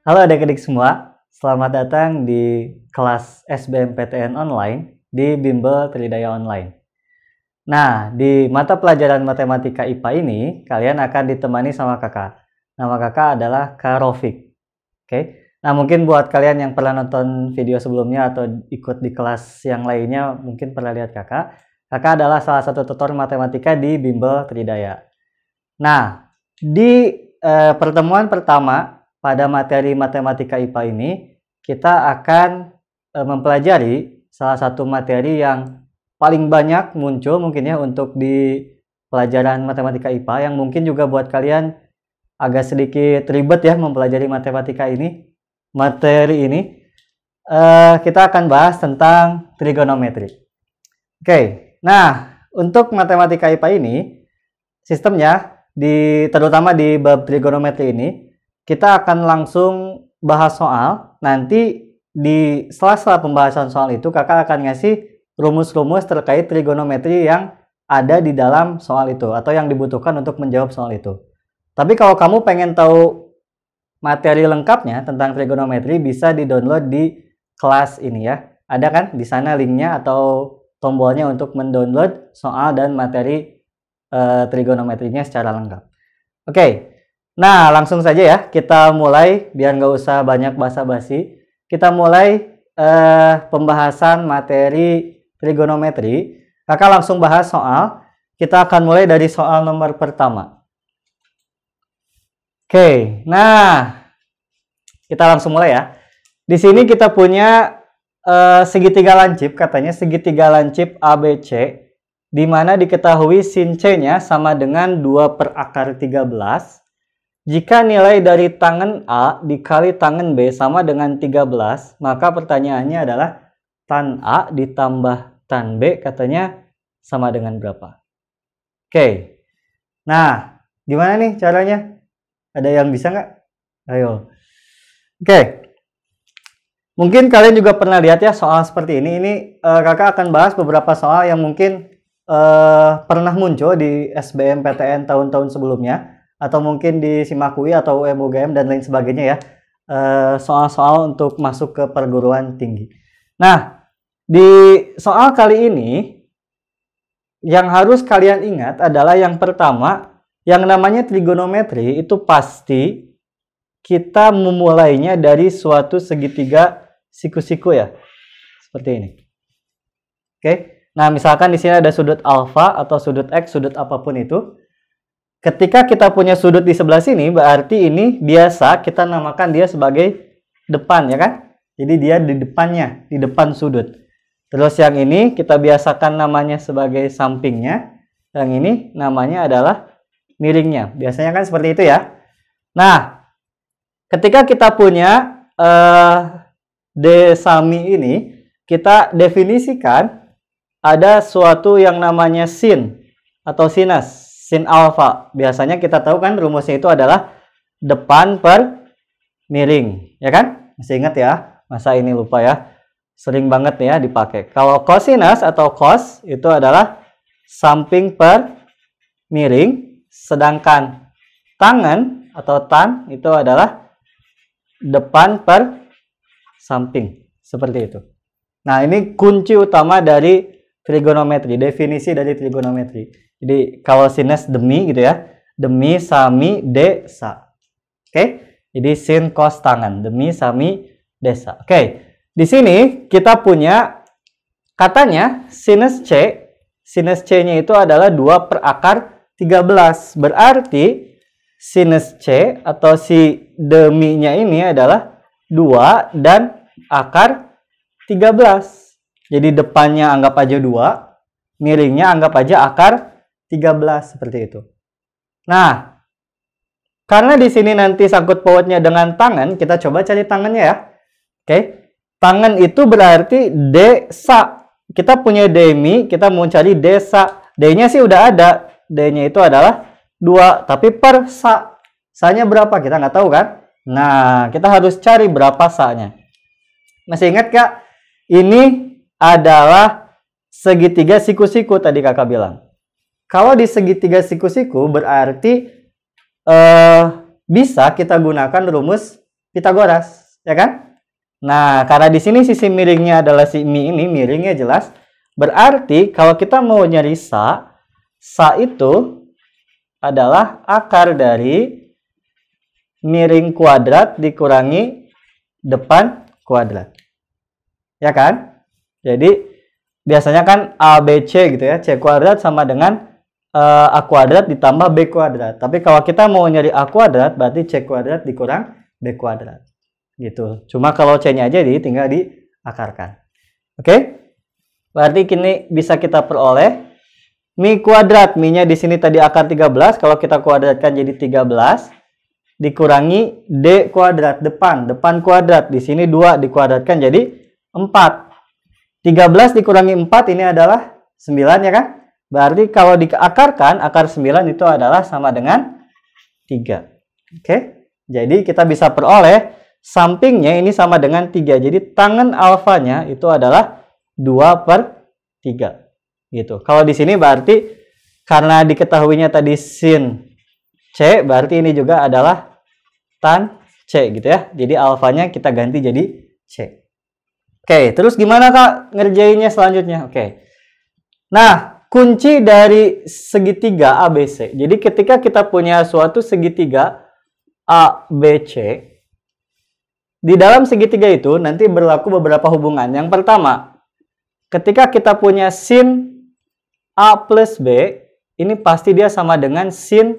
Halo adik-adik semua, selamat datang di kelas SBMPTN online di Bimbel Tridaya Online. Nah, di mata pelajaran Matematika IPA ini, kalian akan ditemani sama kakak. Nama kakak adalah Kak Rofik. Oke. Nah, mungkin buat kalian yang pernah nonton video sebelumnya atau ikut di kelas yang lainnya, mungkin pernah lihat kakak. Kakak adalah salah satu tutor matematika di Bimbel Tridaya. Nah, di pertemuan pertama pada materi Matematika IPA ini, kita akan mempelajari salah satu materi yang paling banyak muncul mungkin ya untuk di pelajaran Matematika IPA, yang mungkin juga buat kalian agak sedikit ribet ya mempelajari matematika ini. Materi ini kita akan bahas tentang trigonometri. Oke, nah untuk Matematika IPA ini, sistemnya terutama di bab trigonometri ini, kita akan langsung bahas soal. Nanti di sela-sela pembahasan soal itu, kakak akan ngasih rumus-rumus terkait trigonometri yang ada di dalam soal itu, atau yang dibutuhkan untuk menjawab soal itu. Tapi kalau kamu pengen tahu materi lengkapnya tentang trigonometri, bisa di-download di kelas ini ya. Ada kan di sana linknya atau tombolnya untuk mendownload soal dan materi trigonometrinya secara lengkap. Oke. Nah, langsung saja ya, kita mulai biar nggak usah banyak basa-basi. Kita mulai pembahasan materi trigonometri. Kakak langsung bahas soal. Kita akan mulai dari soal nomor pertama. Oke, nah kita langsung mulai ya. Di sini kita punya segitiga lancip, katanya segitiga lancip ABC, di mana diketahui sin C-nya sama dengan 2/13. Jika nilai dari tangen A dikali tangen B sama dengan 13, maka pertanyaannya adalah tan A ditambah tan B katanya sama dengan berapa? Oke. Nah, gimana nih caranya? Ada yang bisa nggak? Ayo. Oke. Mungkin kalian juga pernah lihat ya soal seperti ini. Ini kakak akan bahas beberapa soal yang mungkin pernah muncul di SBMPTN tahun-tahun sebelumnya, atau mungkin di SIMAK UI atau UM/UGM dan lain sebagainya ya, soal-soal untuk masuk ke perguruan tinggi. Nah, di soal kali ini yang harus kalian ingat adalah yang pertama, yang namanya trigonometri itu pasti kita memulainya dari suatu segitiga siku-siku ya, seperti ini. Oke, nah misalkan di sini ada sudut alfa atau sudut X, sudut apapun itu. Ketika kita punya sudut di sebelah sini, berarti ini biasa kita namakan dia sebagai depan, ya kan? Jadi dia di depannya, di depan sudut. Terus yang ini kita biasakan namanya sebagai sampingnya. Yang ini namanya adalah miringnya. Biasanya kan seperti itu ya. Nah, ketika kita punya D sami ini, kita definisikan ada suatu yang namanya sin atau sinus. Sin alfa, biasanya kita tahu kan rumusnya itu adalah depan per miring, ya kan? Masih ingat ya? Masa ini lupa ya? Sering banget ya dipakai. Kalau cosinus atau cos itu adalah samping per miring, sedangkan tangen atau tan itu adalah depan per samping, seperti itu. Nah, ini kunci utama dari trigonometri, definisi dari trigonometri. Jadi kalau sinus demi gitu ya, demi sami de sa. Oke, jadi sin cos tangan, demi sami desa. Oke, di sini kita punya katanya sinus C-nya itu adalah 2/13. Berarti sinus C atau si deminya ini adalah 2 dan akar 13. Jadi depannya anggap aja 2, miringnya anggap aja akar 13, seperti itu. Nah, karena di sini nanti sangkut pautnya dengan tangan, kita coba cari tangannya ya. Oke, tangan itu berarti desa. Kita punya demi, kita mau cari desa. D-nya sih udah ada. D-nya itu adalah 2, tapi per sa. Sa-nya berapa? Kita nggak tahu kan? Nah, kita harus cari berapa sa-nya. Masih ingat Kak? Ini adalah segitiga siku-siku tadi kakak bilang. Kalau di segitiga siku-siku berarti bisa kita gunakan rumus Pitagoras, ya kan? Nah, karena di sini sisi miringnya adalah si mi ini, miringnya jelas. Berarti kalau kita mau nyari sa itu adalah akar dari miring kuadrat dikurangi depan kuadrat. Ya kan? Jadi, biasanya kan ABC gitu ya, C kuadrat sama dengan A kuadrat ditambah B kuadrat. Tapi kalau kita mau nyari A kuadrat, berarti C kuadrat dikurang B kuadrat. Gitu. Cuma kalau C-nya aja tinggal diakarkan. Oke? Berarti kini bisa kita peroleh mi kuadrat. Mi-nya di sini tadi akar 13, kalau kita kuadratkan jadi 13 dikurangi D kuadrat depan kuadrat. Di sini 2 dikuadratkan jadi 4. 13 dikurangi 4 ini adalah 9 ya kan? Berarti kalau diakarkan akar 9 itu adalah sama dengan 3. Oke? Jadi kita bisa peroleh sampingnya ini sama dengan 3. Jadi tangen alfanya itu adalah 2/3. Gitu. Kalau di sini berarti karena diketahuinya tadi sin C, berarti ini juga adalah tan C gitu ya. Jadi alfanya kita ganti jadi C. Oke, terus gimana Kak ngerjainnya selanjutnya? Oke. Nah, kunci dari segitiga ABC. Jadi ketika kita punya suatu segitiga ABC, di dalam segitiga itu nanti berlaku beberapa hubungan. Yang pertama, ketika kita punya sin A plus B, ini pasti dia sama dengan sin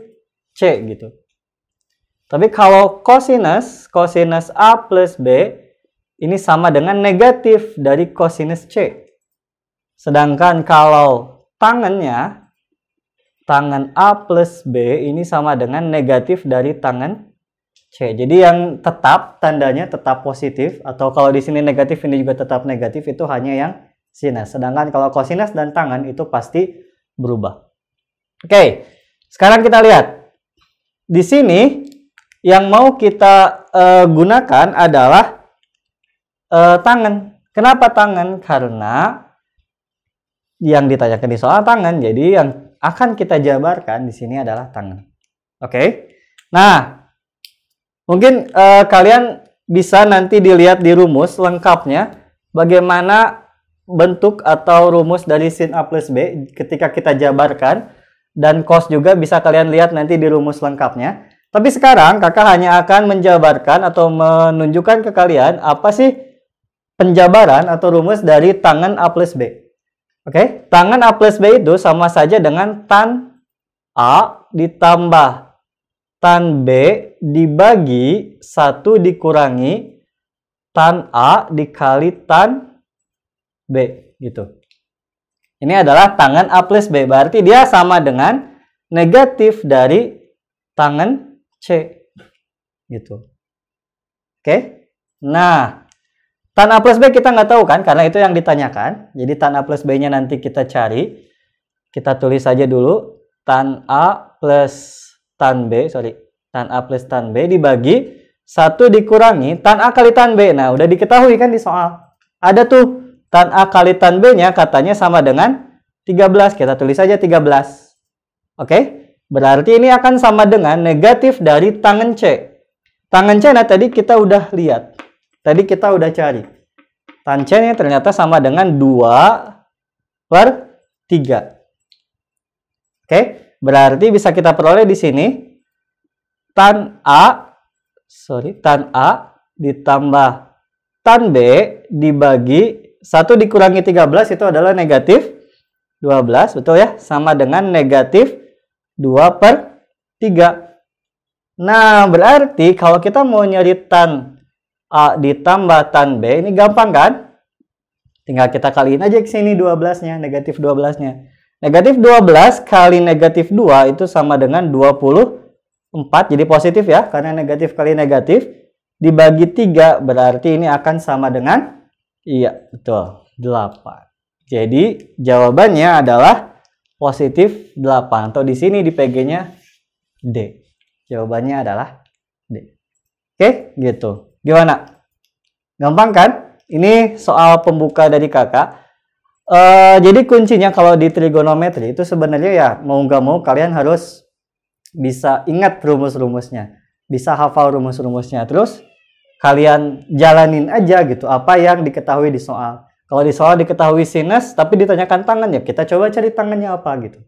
C gitu. Tapi kalau cosinus A plus B, ini sama dengan negatif dari cosinus C. Sedangkan kalau tangan A plus B ini sama dengan negatif dari tangan C. Jadi yang tetap tandanya tetap positif, atau kalau di sini negatif ini juga tetap negatif, itu hanya yang sinus. Sedangkan kalau cosinus dan tangan itu pasti berubah. Oke, sekarang kita lihat. Di sini yang mau kita gunakan adalah tangan. Kenapa tangan? Karena yang ditanyakan di soal tangan, jadi yang akan kita jabarkan di sini adalah tangan. Oke. Nah, mungkin kalian bisa nanti dilihat di rumus lengkapnya bagaimana bentuk atau rumus dari sin A plus B ketika kita jabarkan, dan cos juga bisa kalian lihat nanti di rumus lengkapnya. Tapi sekarang kakak hanya akan menjabarkan atau menunjukkan ke kalian apa sih penjabaran atau rumus dari tangen A plus B. Oke, tangen A plus B itu sama saja dengan tan A ditambah tan B dibagi 1 dikurangi tan A dikali tan B gitu. Ini adalah tangen A plus B, berarti dia sama dengan negatif dari tangen C gitu. Oke. Nah, tan A plus B kita nggak tahu kan, karena itu yang ditanyakan. Jadi tan A plus B-nya nanti kita cari. Kita tulis saja dulu tan A plus tan B, tan A plus tan B dibagi 1 dikurangi tan A kali tan B. Nah, udah diketahui kan di soal. Ada tuh tan A kali tan B-nya katanya sama dengan 13. Kita tulis saja 13. Oke. Berarti ini akan sama dengan negatif dari tangen C. Tangen C nah tadi kita udah lihat. Tadi kita udah cari. Tan C-nya ternyata sama dengan 2/3. Oke, berarti bisa kita peroleh di sini tan A ditambah tan B dibagi 1 dikurangi 13 itu adalah negatif 12, betul ya? Sama dengan negatif 2/3. Nah, berarti kalau kita mau nyari tan A ditambah tan B, ini gampang kan? Tinggal kita kaliin aja ke sini 12-nya, negatif 12-nya. Negatif 12 kali negatif 2 itu sama dengan 24, jadi positif ya, karena negatif kali negatif. Dibagi 3, berarti ini akan sama dengan, iya, betul, 8. Jadi, jawabannya adalah positif 8, atau di sini di PG-nya D. Jawabannya adalah D. Oke, gitu. Gimana? Gampang kan? Ini soal pembuka dari kakak. Jadi kuncinya kalau di trigonometri itu sebenarnya ya mau nggak mau kalian harus bisa ingat rumus-rumusnya. Bisa hafal rumus-rumusnya. Terus kalian jalanin aja gitu apa yang diketahui di soal. Kalau di soal diketahui sinus tapi ditanyakan tangan, ya kita coba cari tangannya apa gitu.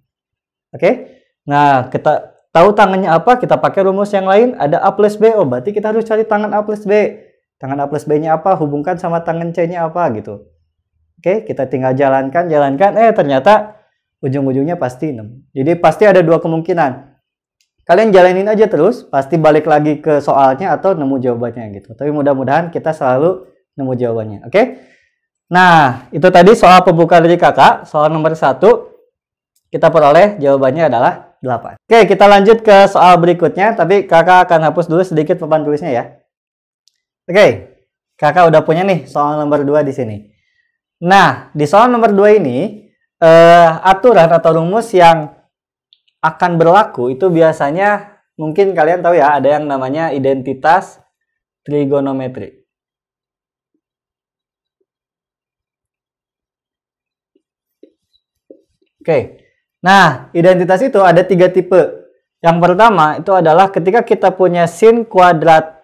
Oke? Nah, kita tahu tangannya apa, kita pakai rumus yang lain, ada A plus B. Oh, berarti kita harus cari tangan A plus B. Tangan A plus B-nya apa, hubungkan sama tangan C-nya apa gitu. Oke, kita tinggal jalankan, ternyata ujung-ujungnya pasti 6. Jadi pasti ada dua kemungkinan. Kalian jalanin aja terus, pasti balik lagi ke soalnya atau nemu jawabannya gitu. Tapi mudah-mudahan kita selalu nemu jawabannya, oke? Nah, itu tadi soal pembuka dari kakak, soal nomor 1. Kita peroleh jawabannya adalah 8. Oke, kita lanjut ke soal berikutnya, tapi kakak akan hapus dulu sedikit papan tulisnya ya. Oke, kakak udah punya nih soal nomor 2 di sini. Nah, di soal nomor 2 ini, aturan atau rumus yang akan berlaku itu biasanya mungkin kalian tahu ya, ada yang namanya identitas trigonometri. Oke, nah identitas itu ada 3 tipe. Yang pertama itu adalah ketika kita punya sin kuadrat,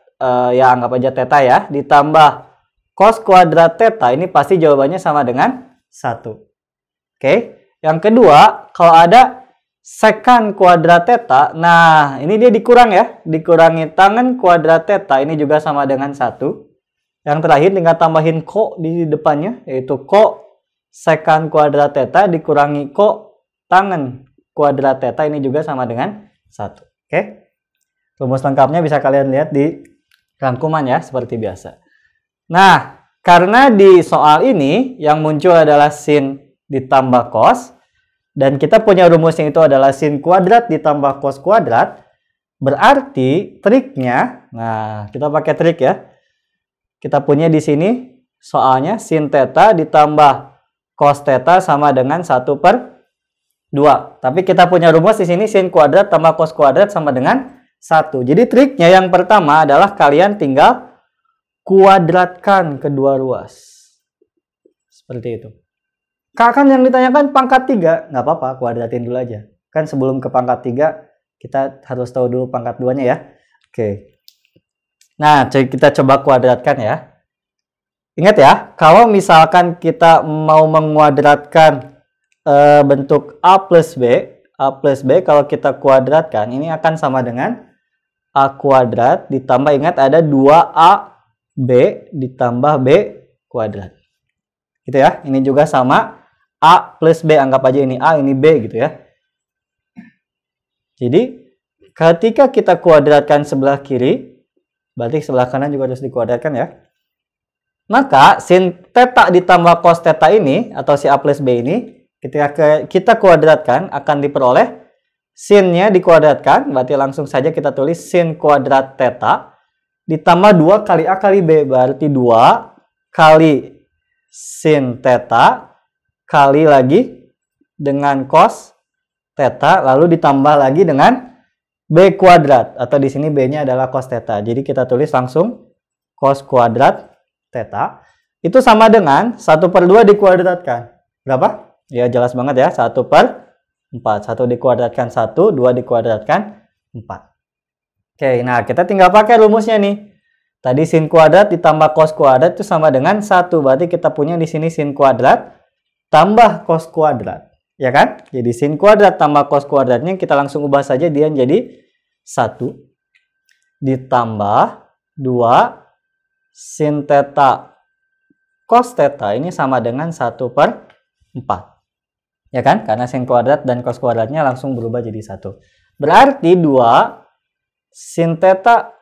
ya anggap aja theta ya, ditambah cos kuadrat theta, ini pasti jawabannya sama dengan 1. Oke, yang kedua kalau ada secant kuadrat theta, nah ini dia dikurang ya, dikurangi tangan kuadrat theta, ini juga sama dengan 1. Yang terakhir tinggal tambahin ko di depannya, yaitu ko secant kuadrat theta dikurangi ko tangan kuadrat theta, ini juga sama dengan 1. Oke, rumus lengkapnya bisa kalian lihat di rangkuman ya, seperti biasa. Nah, karena di soal ini yang muncul adalah sin ditambah cos, dan kita punya rumusnya itu adalah sin kuadrat ditambah cos kuadrat, berarti triknya, nah kita pakai trik ya. Kita punya di sini soalnya sin theta ditambah cos theta sama dengan 1/2. Tapi kita punya rumus di sini sin kuadrat tambah cos kuadrat sama dengan 1. Jadi triknya yang pertama adalah kalian tinggal kuadratkan kedua ruas. Seperti itu. Kak, kan yang ditanyakan pangkat 3, nggak apa-apa, kuadratin dulu aja. Kan sebelum ke pangkat 3, kita harus tahu dulu pangkat 2-nya ya. Oke. Nah, kita coba kuadratkan ya. Ingat ya, kalau misalkan kita mau menguadratkan bentuk A plus B kalau kita kuadratkan, ini akan sama dengan A kuadrat ditambah, ingat ada 2AB ditambah B kuadrat. Gitu ya, ini juga sama A plus B, anggap aja ini A, ini B gitu ya. Jadi, ketika kita kuadratkan sebelah kiri, berarti sebelah kanan juga harus dikuadratkan ya. Maka, sin theta ditambah cos theta ini, atau si A plus B ini, ketika kita kuadratkan, akan diperoleh sin-nya dikuadratkan, berarti langsung saja kita tulis sin kuadrat theta, ditambah 2 kali A kali B, berarti 2 kali sin theta, kali lagi dengan cos theta, lalu ditambah lagi dengan B kuadrat, atau di sini B-nya adalah cos theta. Jadi kita tulis langsung cos kuadrat theta. Itu sama dengan 1/2 dikuadratkan. Berapa? Ya jelas banget ya, 1/4. 1 dikuadratkan 1, 2 dikuadratkan 4. Oke, nah kita tinggal pakai rumusnya nih. Tadi sin kuadrat ditambah cos kuadrat itu sama dengan 1. Berarti kita punya di sini sin kuadrat tambah cos kuadrat. Ya kan? Jadi sin kuadrat tambah cos kuadratnya kita langsung ubah saja, dia jadi 1 ditambah 2 sin theta cos theta, ini sama dengan 1/4. Ya kan? Karena sin kuadrat dan cos kuadratnya langsung berubah jadi 1. Berarti 2 sin theta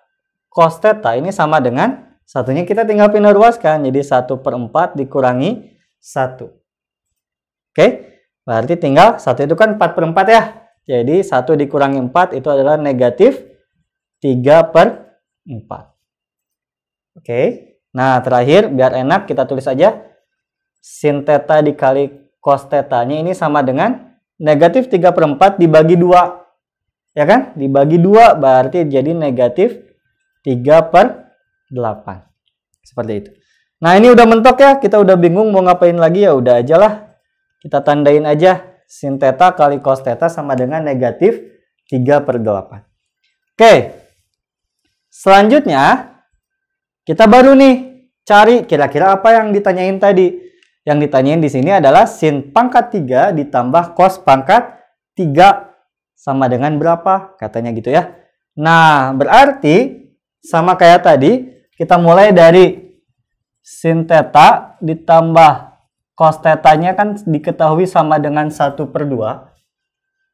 cos theta ini sama dengan 1-nya kita tinggal pindah ruaskan. Jadi 1/4 dikurangi 1. Oke? Berarti tinggal 1 itu kan 4/4 ya. Jadi 1 dikurangi 4 itu adalah negatif 3/4. Oke? Nah, terakhir biar enak kita tulis aja sin theta dikali cos theta-nya ini sama dengan negatif 3/4 dibagi 2. Ya kan? Dibagi 2 berarti jadi negatif 3/8. Seperti itu. Nah, ini udah mentok ya. Kita udah bingung mau ngapain lagi, ya udah aja lah. Kita tandain aja sin theta kali cos theta sama dengan negatif 3/8. Oke. Selanjutnya kita baru nih cari kira-kira apa yang ditanyain tadi. Yang ditanyain di sini adalah sin pangkat 3 ditambah cos pangkat 3 sama dengan berapa? Katanya gitu ya. Nah, berarti sama kayak tadi, kita mulai dari sin theta ditambah cos theta-nya kan diketahui sama dengan 1/2.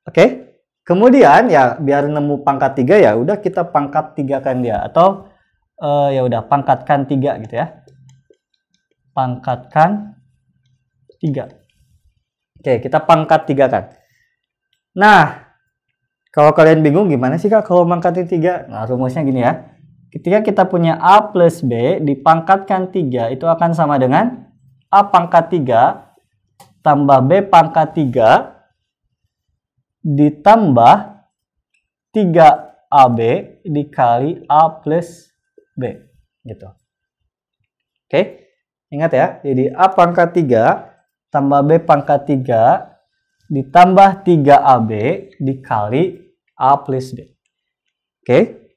Oke? Kemudian ya biar nemu pangkat 3 ya udah kita pangkat 3 kan dia, atau ya udah pangkatkan 3 gitu ya. Pangkatkan 3. Oke, kita pangkat 3 kan. Nah, kalau kalian bingung gimana sih Kak kalau mangkatin 3? Nah, rumusnya gini ya. Ketika kita punya A plus B dipangkatkan 3 itu akan sama dengan A pangkat 3 tambah B pangkat 3 ditambah 3AB dikali A plus B gitu. Oke, ingat ya. Jadi A pangkat 3 tambah B pangkat 3 ditambah 3AB dikali A plus B. Oke.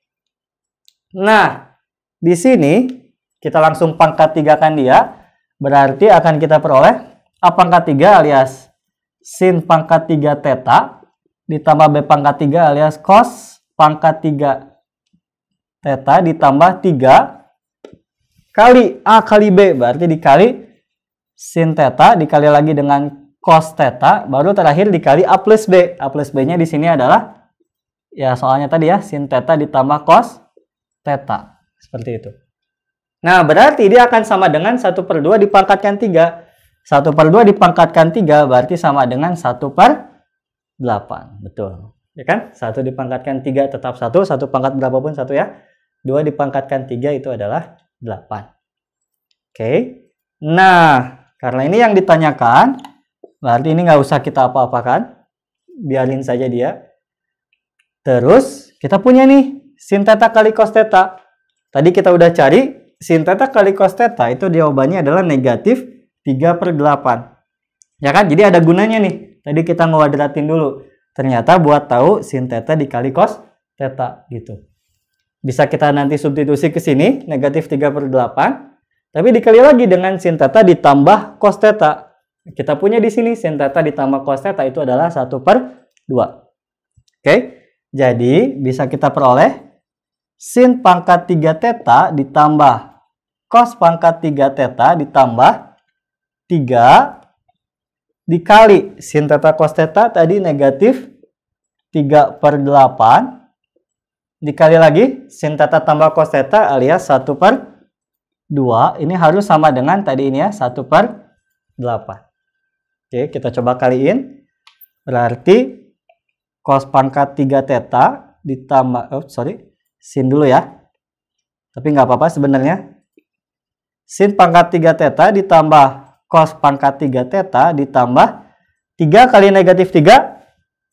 Nah, di sini kita langsung pangkat 3 kan dia. Berarti akan kita peroleh A pangkat 3 alias sin pangkat 3 theta ditambah B pangkat 3 alias cos pangkat 3 theta ditambah 3 kali A kali B, berarti dikali sin theta dikali lagi dengan cos theta, baru terakhir dikali A plus B. A plus B-nya di sini adalah ya soalnya tadi ya sin theta ditambah cos theta. Seperti itu. Nah, berarti dia akan sama dengan 1/2 dipangkatkan 3. 1/2 dipangkatkan 3 berarti sama dengan 1/8. Betul. Ya kan? 1 dipangkatkan 3 tetap 1, 1 pangkat berapapun 1 ya. 2 dipangkatkan 3 itu adalah 8. Oke. Nah, karena ini yang ditanyakan, berarti ini nggak usah kita apa-apakan. Biarin saja dia. Terus, kita punya nih, sin theta kali cos theta. Tadi kita udah cari, sin theta kali cos theta itu jawabannya adalah negatif 3/8. Ya kan? Jadi ada gunanya nih. Tadi kita ngewadratin dulu. Ternyata buat tahu sin theta dikali cos theta gitu. Bisa kita nanti substitusi ke sini, negatif 3/8. Tapi dikali lagi dengan sin theta ditambah cos theta. Kita punya di sini sin theta ditambah cos theta itu adalah 1/2. Oke, jadi bisa kita peroleh sin pangkat 3 theta ditambah cos pangkat 3 theta ditambah 3 dikali sin theta cos theta tadi negatif 3/8 dikali lagi sin theta tambah cos theta alias 1/2. Ini harus sama dengan tadi ini ya, 1/8. Oke, kita coba kaliin. Berarti cos pangkat 3 theta ditambah, sin dulu ya. Tapi nggak apa-apa sebenarnya. Sin pangkat 3 theta ditambah cos pangkat 3 theta ditambah 3 kali negatif 3.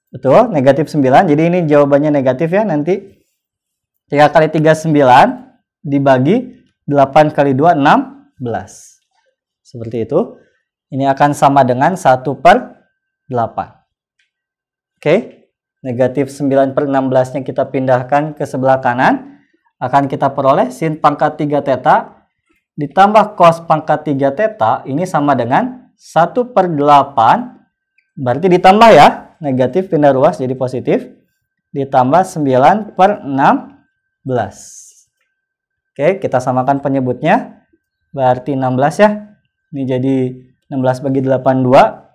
Betul, negatif 9. Jadi ini jawabannya negatif ya nanti. 3 kali 3 9 dibagi 8 kali 2 16. Seperti itu. Ini akan sama dengan 1/8. Oke. Negatif 9/16-nya kita pindahkan ke sebelah kanan. Akan kita peroleh sin pangkat 3 theta ditambah cos pangkat 3 theta. Ini sama dengan 1/8. Berarti ditambah ya. Negatif pindah ruas jadi positif. Ditambah 9/16. Oke, kita samakan penyebutnya. Berarti 16 ya. Ini jadi 16 bagi 8 2.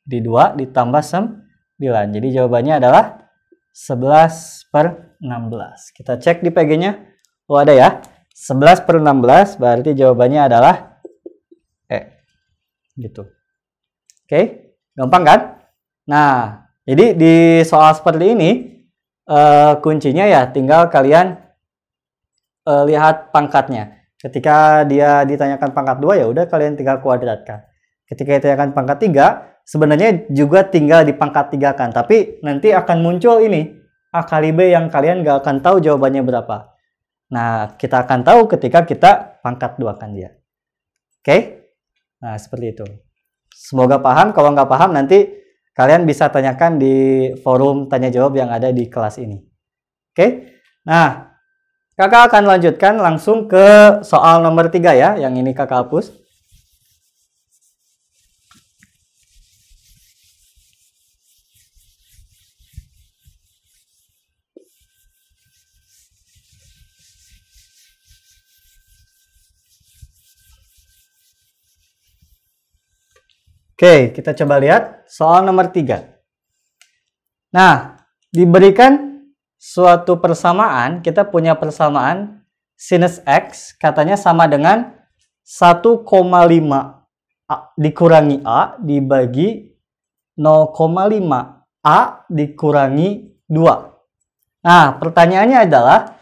Di 2 ditambah 9. Jadi jawabannya adalah 11/16. Kita cek di PG-nya. Oh ada ya. 11/16 berarti jawabannya adalah E. Gitu. Oke, gampang kan? Nah, jadi di soal seperti ini kuncinya ya tinggal kalian lihat pangkatnya. Ketika dia ditanyakan pangkat 2 ya udah kalian tinggal kuadratkan. Ketika ditanyakan pangkat 3 sebenarnya juga tinggal di pangkat 3 kan. Tapi nanti akan muncul ini A kali B yang kalian gak akan tahu jawabannya berapa. Nah, kita akan tahu ketika kita pangkat 2 kan dia. Oke? Nah, seperti itu. Semoga paham. Kalau nggak paham nanti kalian bisa tanyakan di forum tanya jawab yang ada di kelas ini. Oke? Nah, Kakak akan lanjutkan langsung ke soal nomor 3 ya. Yang ini kakak hapus. Oke, kita coba lihat soal nomor 3. Nah, diberikan suatu persamaan, kita punya persamaan sinus X katanya sama dengan 1,5 dikurangi A dibagi 0,5 A dikurangi 2. Nah, pertanyaannya adalah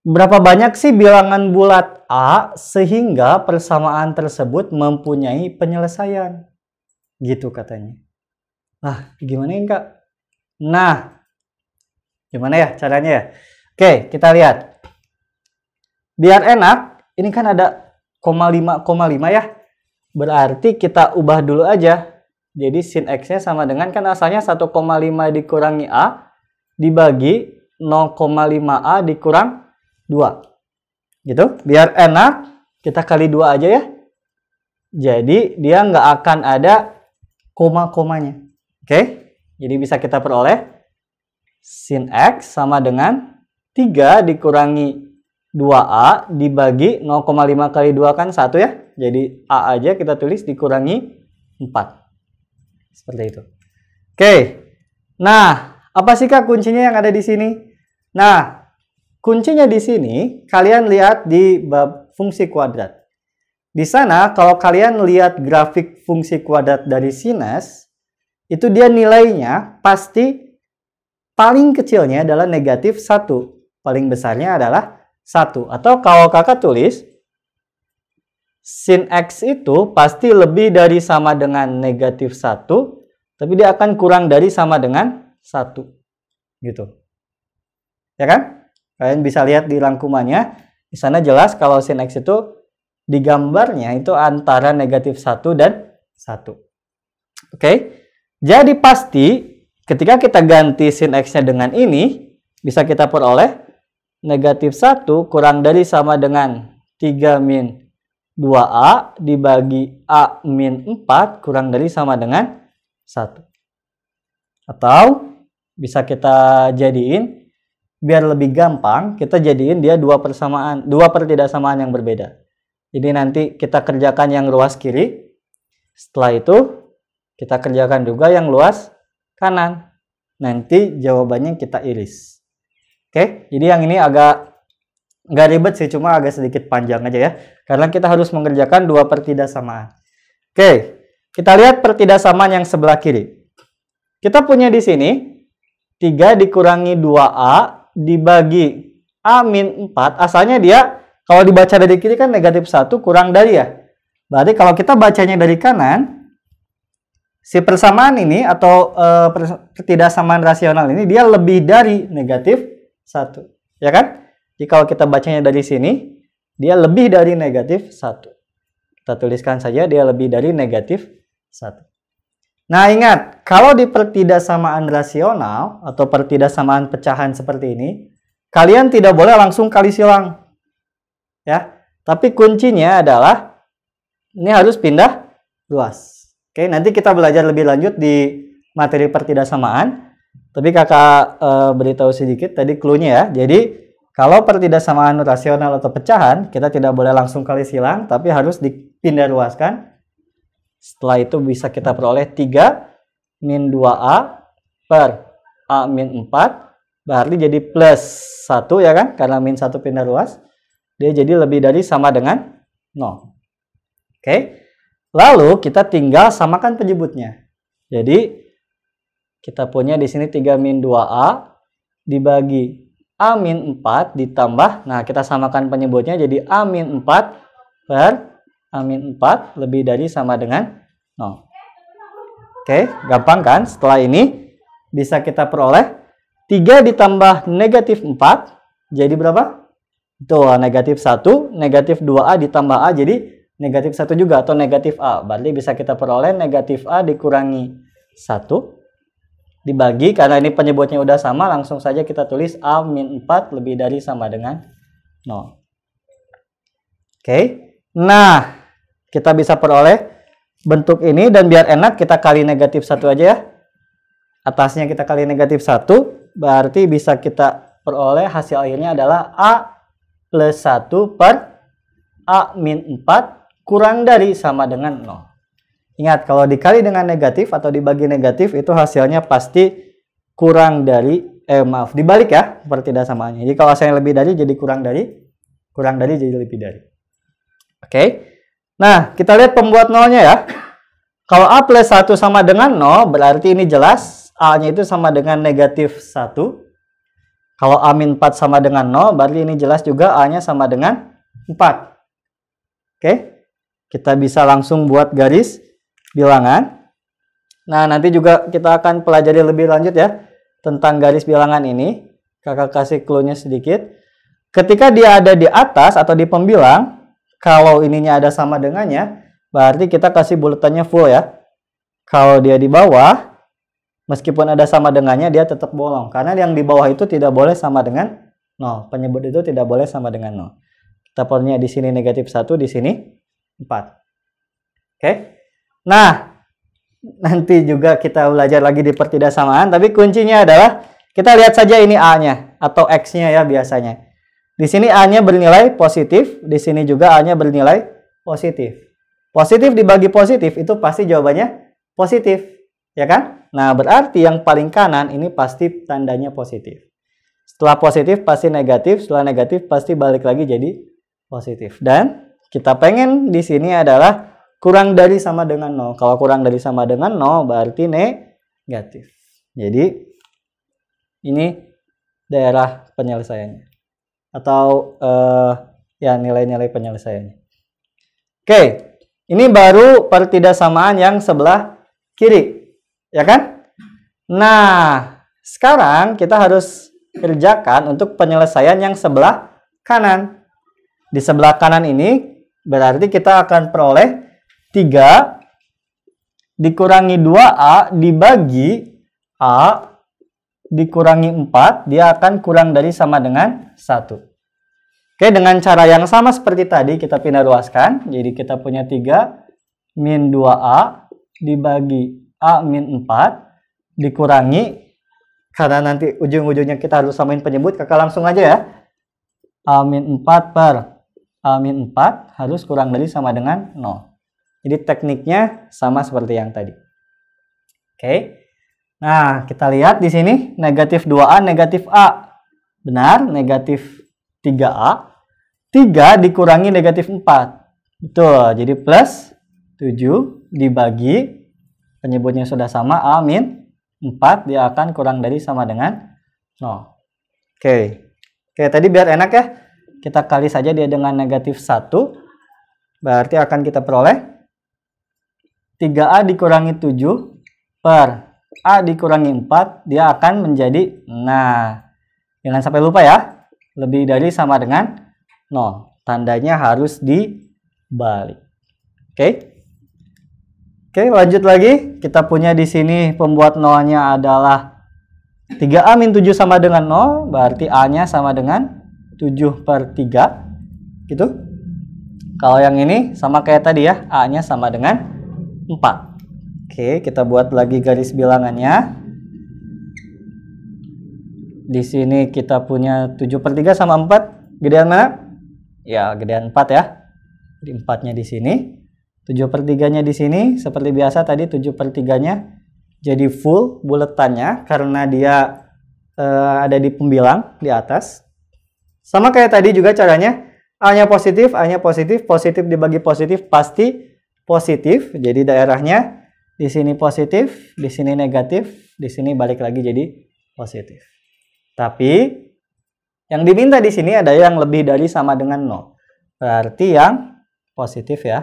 berapa banyak sih bilangan bulat A sehingga persamaan tersebut mempunyai penyelesaian? Gitu katanya. Nah, gimana ini Kak? Nah, gimana ya caranya ya? Oke, kita lihat. Biar enak, ini kan ada 0,5 ya. Berarti kita ubah dulu aja. Jadi sin X-nya sama dengan, kan asalnya 1,5 dikurangi A dibagi 0,5A dikurang 2. Gitu. Biar enak, kita kali 2 aja ya. Jadi dia nggak akan ada koma-komanya. Oke? Jadi bisa kita peroleh sin X sama dengan 3 dikurangi 2A dibagi 0,5 kali 2 kan 1 ya. Jadi A aja kita tulis dikurangi 4. Seperti itu. Oke. Nah, apa sih Kak kuncinya yang ada di sini? Nah, kuncinya di sini kalian lihat di bab fungsi kuadrat. Di sana kalau kalian lihat grafik fungsi kuadrat dari sinus, itu dia nilainya pasti paling kecilnya adalah negatif 1. Paling besarnya adalah 1. Atau kalau kakak tulis, sin X itu pasti lebih dari sama dengan negatif 1. Tapi dia akan kurang dari sama dengan 1. Gitu. Ya kan? Kalian bisa lihat di rangkumannya. Di sana jelas kalau sin X itu di gambarnya itu antara negatif 1 dan 1. Oke? Jadi pasti ketika kita ganti sin X-nya dengan ini, bisa kita peroleh negatif 1 kurang dari sama dengan 3 min 2A dibagi A min 4 kurang dari sama dengan 1. Atau bisa kita jadiin, biar lebih gampang, kita jadiin dia dua pertidaksamaan yang berbeda. Jadi nanti kita kerjakan yang luas kiri, setelah itu kita kerjakan juga yang luas kanan. Nanti jawabannya kita iris. Oke, jadi yang ini agak nggak ribet sih, cuma agak sedikit panjang aja ya. Karena kita harus mengerjakan dua pertidaksamaan. Oke, kita lihat pertidaksamaan yang sebelah kiri. Kita punya di sini 3 dikurangi 2A dibagi A min 4. Asalnya dia kalau dibaca dari kiri kan negatif 1 kurang dari ya. Berarti kalau kita bacanya dari kanan, si persamaan ini atau pertidaksamaan rasional ini dia lebih dari negatif 1. Ya kan? Jadi kalau kita bacanya dari sini, dia lebih dari negatif 1. Kita tuliskan saja dia lebih dari negatif 1. Nah ingat, kalau di pertidaksamaan rasional atau pertidaksamaan pecahan seperti ini, kalian tidak boleh langsung kali silang. Ya, tapi kuncinya adalah ini harus pindah ruas. Oke, nanti kita belajar lebih lanjut di materi pertidaksamaan. Tapi kakak beritahu sedikit tadi clue-nya ya. Jadi kalau pertidaksamaan rasional atau pecahan, kita tidak boleh langsung kali silang, tapi harus dipindah ruaskan. Setelah itu bisa kita peroleh 3 min 2A per A min 4. Berarti jadi plus 1 ya kan? Karena min 1 pindah ruas. Dia jadi lebih dari sama dengan 0. Oke. Lalu kita tinggal samakan penyebutnya. Jadi kita punya di sini 3 min 2A dibagi A min 4 ditambah, nah kita samakan penyebutnya jadi A min 4 per A min 4 lebih dari sama dengan 0. Oke, gampang kan? Setelah ini bisa kita peroleh 3 ditambah negatif 4 jadi berapa? Itu negatif 1, negatif 2A ditambah A jadi negatif 1 juga atau negatif A. Berarti bisa kita peroleh negatif A dikurangi 1 dibagi, karena ini penyebutnya udah sama, langsung saja kita tulis A min 4 lebih dari sama dengan 0. Oke. Nah, kita bisa peroleh bentuk ini, dan biar enak kita kali negatif 1 aja ya. Atasnya kita kali negatif 1, berarti bisa kita peroleh hasil akhirnya adalah A plus 1 per A min 4 kurang dari sama dengan 0. Ingat, kalau dikali dengan negatif atau dibagi negatif itu hasilnya pasti kurang dari, dibalik ya, pertidaksamanya. Jadi kalau hasilnya lebih dari jadi kurang dari jadi lebih dari. Oke. Nah, kita lihat pembuat nolnya ya. Kalau A plus 1 sama dengan 0, berarti ini jelas A-nya itu sama dengan negatif 1. Kalau A min 4 sama dengan 0, berarti ini jelas juga A-nya sama dengan 4. Oke. Kita bisa langsung buat garis bilangan. Nah, nanti juga kita akan pelajari lebih lanjut ya tentang garis bilangan ini. Kakak kasih clue-nya sedikit. Ketika dia ada di atas atau di pembilang, kalau ininya ada sama dengannya, berarti kita kasih bulatannya full ya. Kalau dia di bawah, meskipun ada sama dengannya, dia tetap bolong. Karena yang di bawah itu tidak boleh sama dengan 0. Penyebut itu tidak boleh sama dengan 0. Kita punya di sini negatif 1, di sini 4. Oke. Nah, nanti juga kita belajar lagi di pertidaksamaan, tapi kuncinya adalah kita lihat saja ini A-nya atau X-nya ya biasanya. Di sini A-nya bernilai positif, di sini juga A-nya bernilai positif. Positif dibagi positif itu pasti jawabannya positif, ya kan? Nah, berarti yang paling kanan ini pasti tandanya positif. Setelah positif pasti negatif, setelah negatif pasti balik lagi jadi positif. Dan kita pengen di sini adalah kurang dari sama dengan 0. Kalau kurang dari sama dengan 0 berarti negatif. Jadi ini daerah penyelesaiannya. Atau ya nilai-nilai penyelesaiannya. Oke, ini baru pertidaksamaan yang sebelah kiri. Ya kan? Nah, sekarang kita harus kerjakan untuk penyelesaian yang sebelah kanan. Di sebelah kanan ini berarti kita akan peroleh 3 dikurangi 2A dibagi A dikurangi 4, dia akan kurang dari sama dengan 1. Oke, dengan cara yang sama seperti tadi kita pindah ruaskan. Jadi kita punya 3 min 2A dibagi A min 4 dikurangi, karena nanti ujung-ujungnya kita harus samain penyebut, kakak langsung aja ya. A min 4 per A min 4 harus kurang dari sama dengan 0. Jadi tekniknya sama seperti yang tadi. Oke. Nah, kita lihat di sini negatif 2A, negatif A. Benar, negatif 3A. 3 dikurangi negatif 4. Betul, jadi plus 7 dibagi, penyebutnya sudah sama, A min 4, dia akan kurang dari sama dengan 0. Oke. Oke, tadi biar enak ya, kita kali saja dia dengan negatif 1. Berarti akan kita peroleh 3A dikurangi 7 per A dikurangi 4, dia akan menjadi, nah, jangan sampai lupa ya, lebih dari sama dengan 0. Tandanya harus dibalik. Oke. Oke, lanjut lagi. Kita punya di sini pembuat nolnya adalah 3A min 7 sama dengan 0, berarti A-nya sama dengan 7 per 3. Gitu. Kalau yang ini sama kayak tadi ya, A-nya sama dengan 4. Oke, kita buat lagi garis bilangannya. Di sini kita punya 7 per 3 sama 4. Gedean mana? Ya, gedean 4 ya. Jadi 4-nya di sini. 7 per 3-nya di sini. Seperti biasa tadi 7 per 3-nya jadi full buletannya karena dia ada di pembilang di atas. Sama kayak tadi juga caranya. A-nya positif, A-nya positif. Positif dibagi positif pasti positif, jadi daerahnya di sini positif, di sini negatif, di sini balik lagi jadi positif. Tapi yang diminta di sini ada yang lebih dari sama dengan 0. Berarti yang positif ya.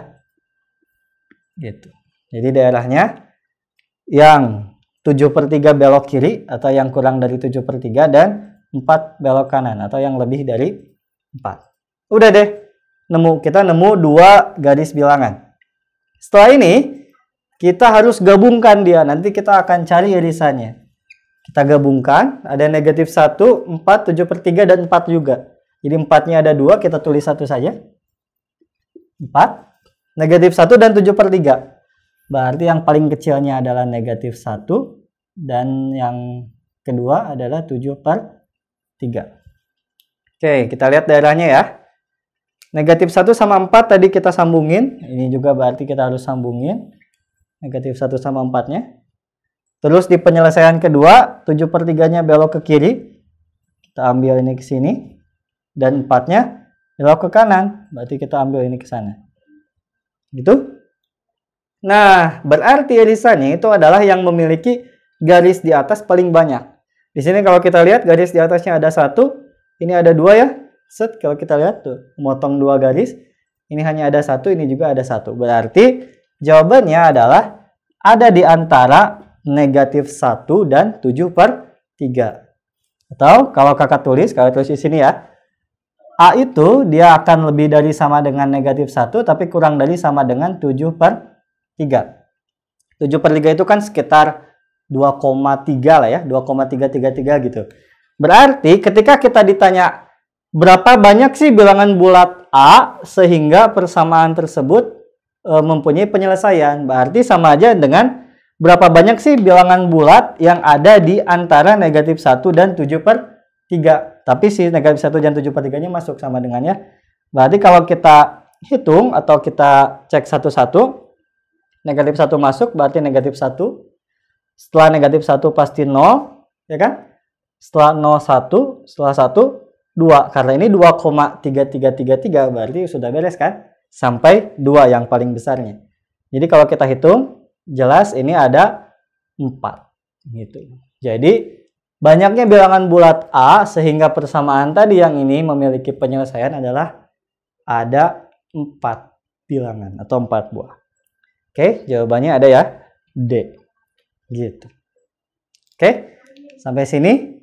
Gitu. Jadi daerahnya yang 7 per 3 belok kiri atau yang kurang dari 7 per 3 dan 4 belok kanan atau yang lebih dari 4. Udah deh, kita nemu 2 garis bilangan. Setelah ini, kita harus gabungkan dia. Nanti kita akan cari irisannya. Kita gabungkan, ada negatif 1, 4, 7 per 3, dan 4 juga. Jadi 4-nya ada 2, kita tulis 1 saja. 4. Negatif 1 dan 7/3. Berarti yang paling kecilnya adalah negatif 1. Dan yang kedua adalah 7/3. Oke, kita lihat daerahnya ya. Negatif 1 sama 4 tadi kita sambungin. Ini juga berarti kita harus sambungin. Negatif 1 sama 4-nya. Terus di penyelesaian kedua, 7/3-nya belok ke kiri. Kita ambil ini ke sini. Dan 4-nya belok ke kanan. Berarti kita ambil ini ke sana. Gitu. Nah, berarti irisannya itu adalah yang memiliki garis di atas paling banyak. Di sini kalau kita lihat garis di atasnya ada 1. Ini ada 2 ya. Set, kalau kita lihat tuh, memotong 2 garis. Ini hanya ada 1, ini juga ada 1. Berarti jawabannya adalah ada di antara negatif 1 dan 7/3. Atau kalau kakak tulis di sini ya. A itu dia akan lebih dari sama dengan negatif 1, tapi kurang dari sama dengan 7/3. 7/3 itu kan sekitar 2,3 lah ya. 2,333 gitu. Berarti ketika kita ditanya berapa banyak sih bilangan bulat A sehingga persamaan tersebut mempunyai penyelesaian. Berarti sama aja dengan berapa banyak sih bilangan bulat yang ada di antara negatif 1 dan 7/3. Tapi si negatif 1 dan 7/3-nya masuk sama dengannya. Berarti kalau kita hitung atau kita cek satu-satu, negatif 1 masuk berarti negatif 1. Setelah negatif 1 pasti 0, ya kan? Setelah 0, 1. Setelah 1, 2. Karena ini 2,3333 berarti sudah beres kan? Sampai 2 yang paling besarnya. Jadi kalau kita hitung, jelas ini ada 4. Gitu. Jadi banyaknya bilangan bulat A sehingga persamaan tadi yang ini memiliki penyelesaian adalah ada 4 bilangan atau 4 buah. Oke, jawabannya ada ya, D. Gitu. Oke, sampai sini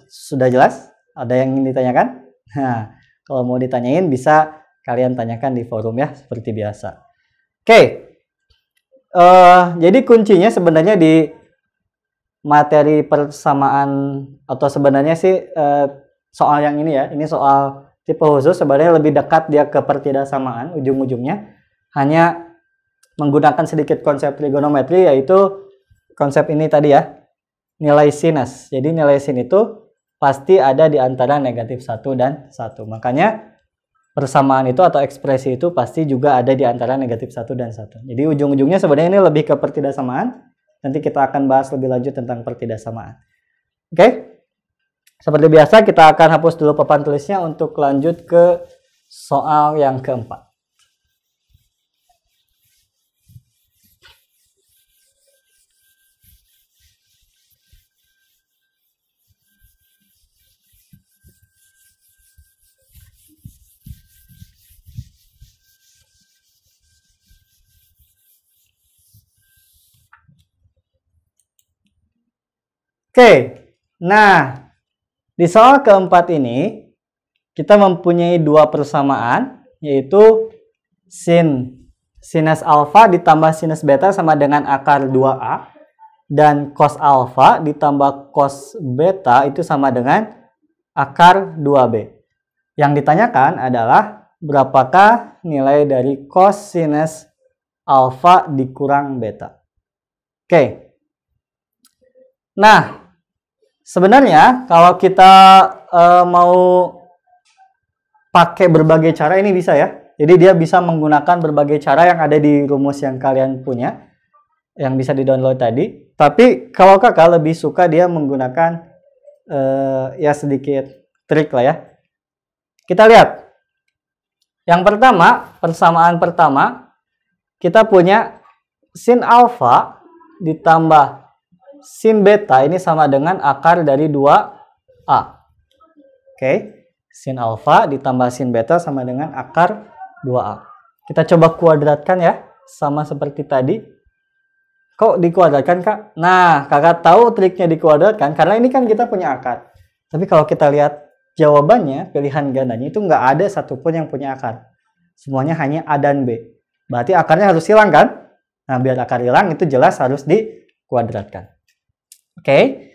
sudah jelas? Ada yang ingin ditanyakan? Nah, kalau mau ditanyain bisa kalian tanyakan di forum ya, seperti biasa. Oke, jadi kuncinya sebenarnya di materi persamaan atau sebenarnya sih soal yang ini ya, ini soal tipe khusus sebenarnya lebih dekat dia ke pertidaksamaan ujung-ujungnya, hanya menggunakan sedikit konsep trigonometri yaitu konsep ini tadi ya, nilai sinus. Jadi nilai sin itu pasti ada di antara negatif 1 dan 1. Makanya persamaan itu atau ekspresi itu pasti juga ada di antara negatif 1 dan 1. Jadi ujung-ujungnya sebenarnya ini lebih ke pertidaksamaan. Nanti kita akan bahas lebih lanjut tentang pertidaksamaan. Oke? Seperti biasa kita akan hapus dulu papan tulisnya untuk lanjut ke soal yang keempat. Oke, nah di soal keempat ini kita mempunyai 2 persamaan, yaitu sinus alfa ditambah sinus beta sama dengan akar 2A, dan cos alfa ditambah cos beta itu sama dengan akar 2B. Yang ditanyakan adalah berapakah nilai dari cosinus alfa dikurang beta. Oke, nah sebenarnya kalau kita mau pakai berbagai cara ini bisa ya. Jadi dia bisa menggunakan berbagai cara yang ada di rumus yang kalian punya, yang bisa di-download tadi. Tapi kalau kakak lebih suka dia menggunakan ya sedikit trik lah ya. Kita lihat. Yang pertama, persamaan pertama, kita punya sin alfa ditambah sin beta ini sama dengan akar dari 2A. Oke, sin alfa ditambah sin beta sama dengan akar 2A. Kita coba kuadratkan ya, sama seperti tadi. Kok dikuadratkan, Kak? Nah, kakak tahu triknya dikuadratkan, karena ini kan kita punya akar. Tapi kalau kita lihat jawabannya, pilihan gandanya itu nggak ada satupun yang punya akar. Semuanya hanya A dan B. Berarti akarnya harus hilang kan? Nah, biar akar hilang itu jelas harus dikuadratkan. Oke,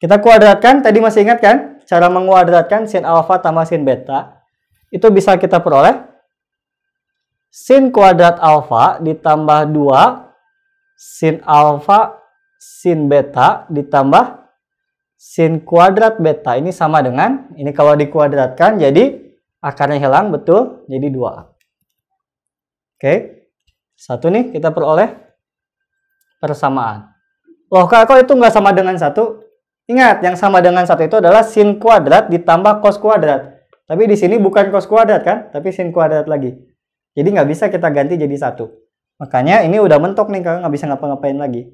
kita kuadratkan, tadi masih ingat kan? cara menguadratkan sin alfa tambah sin beta, itu bisa kita peroleh sin kuadrat alfa ditambah 2 sin alfa sin beta ditambah sin kuadrat beta. Ini sama dengan, ini kalau dikuadratkan jadi akarnya hilang, betul, jadi 2A. Oke, satu nih kita peroleh persamaan. Loh, kok itu nggak sama dengan 1? Ingat, yang sama dengan 1 itu adalah sin kuadrat ditambah cos kuadrat. Tapi di sini bukan cos kuadrat kan, tapi sin kuadrat lagi. Jadi nggak bisa kita ganti jadi 1. Makanya ini udah mentok nih, kalau nggak bisa ngapa-ngapain lagi.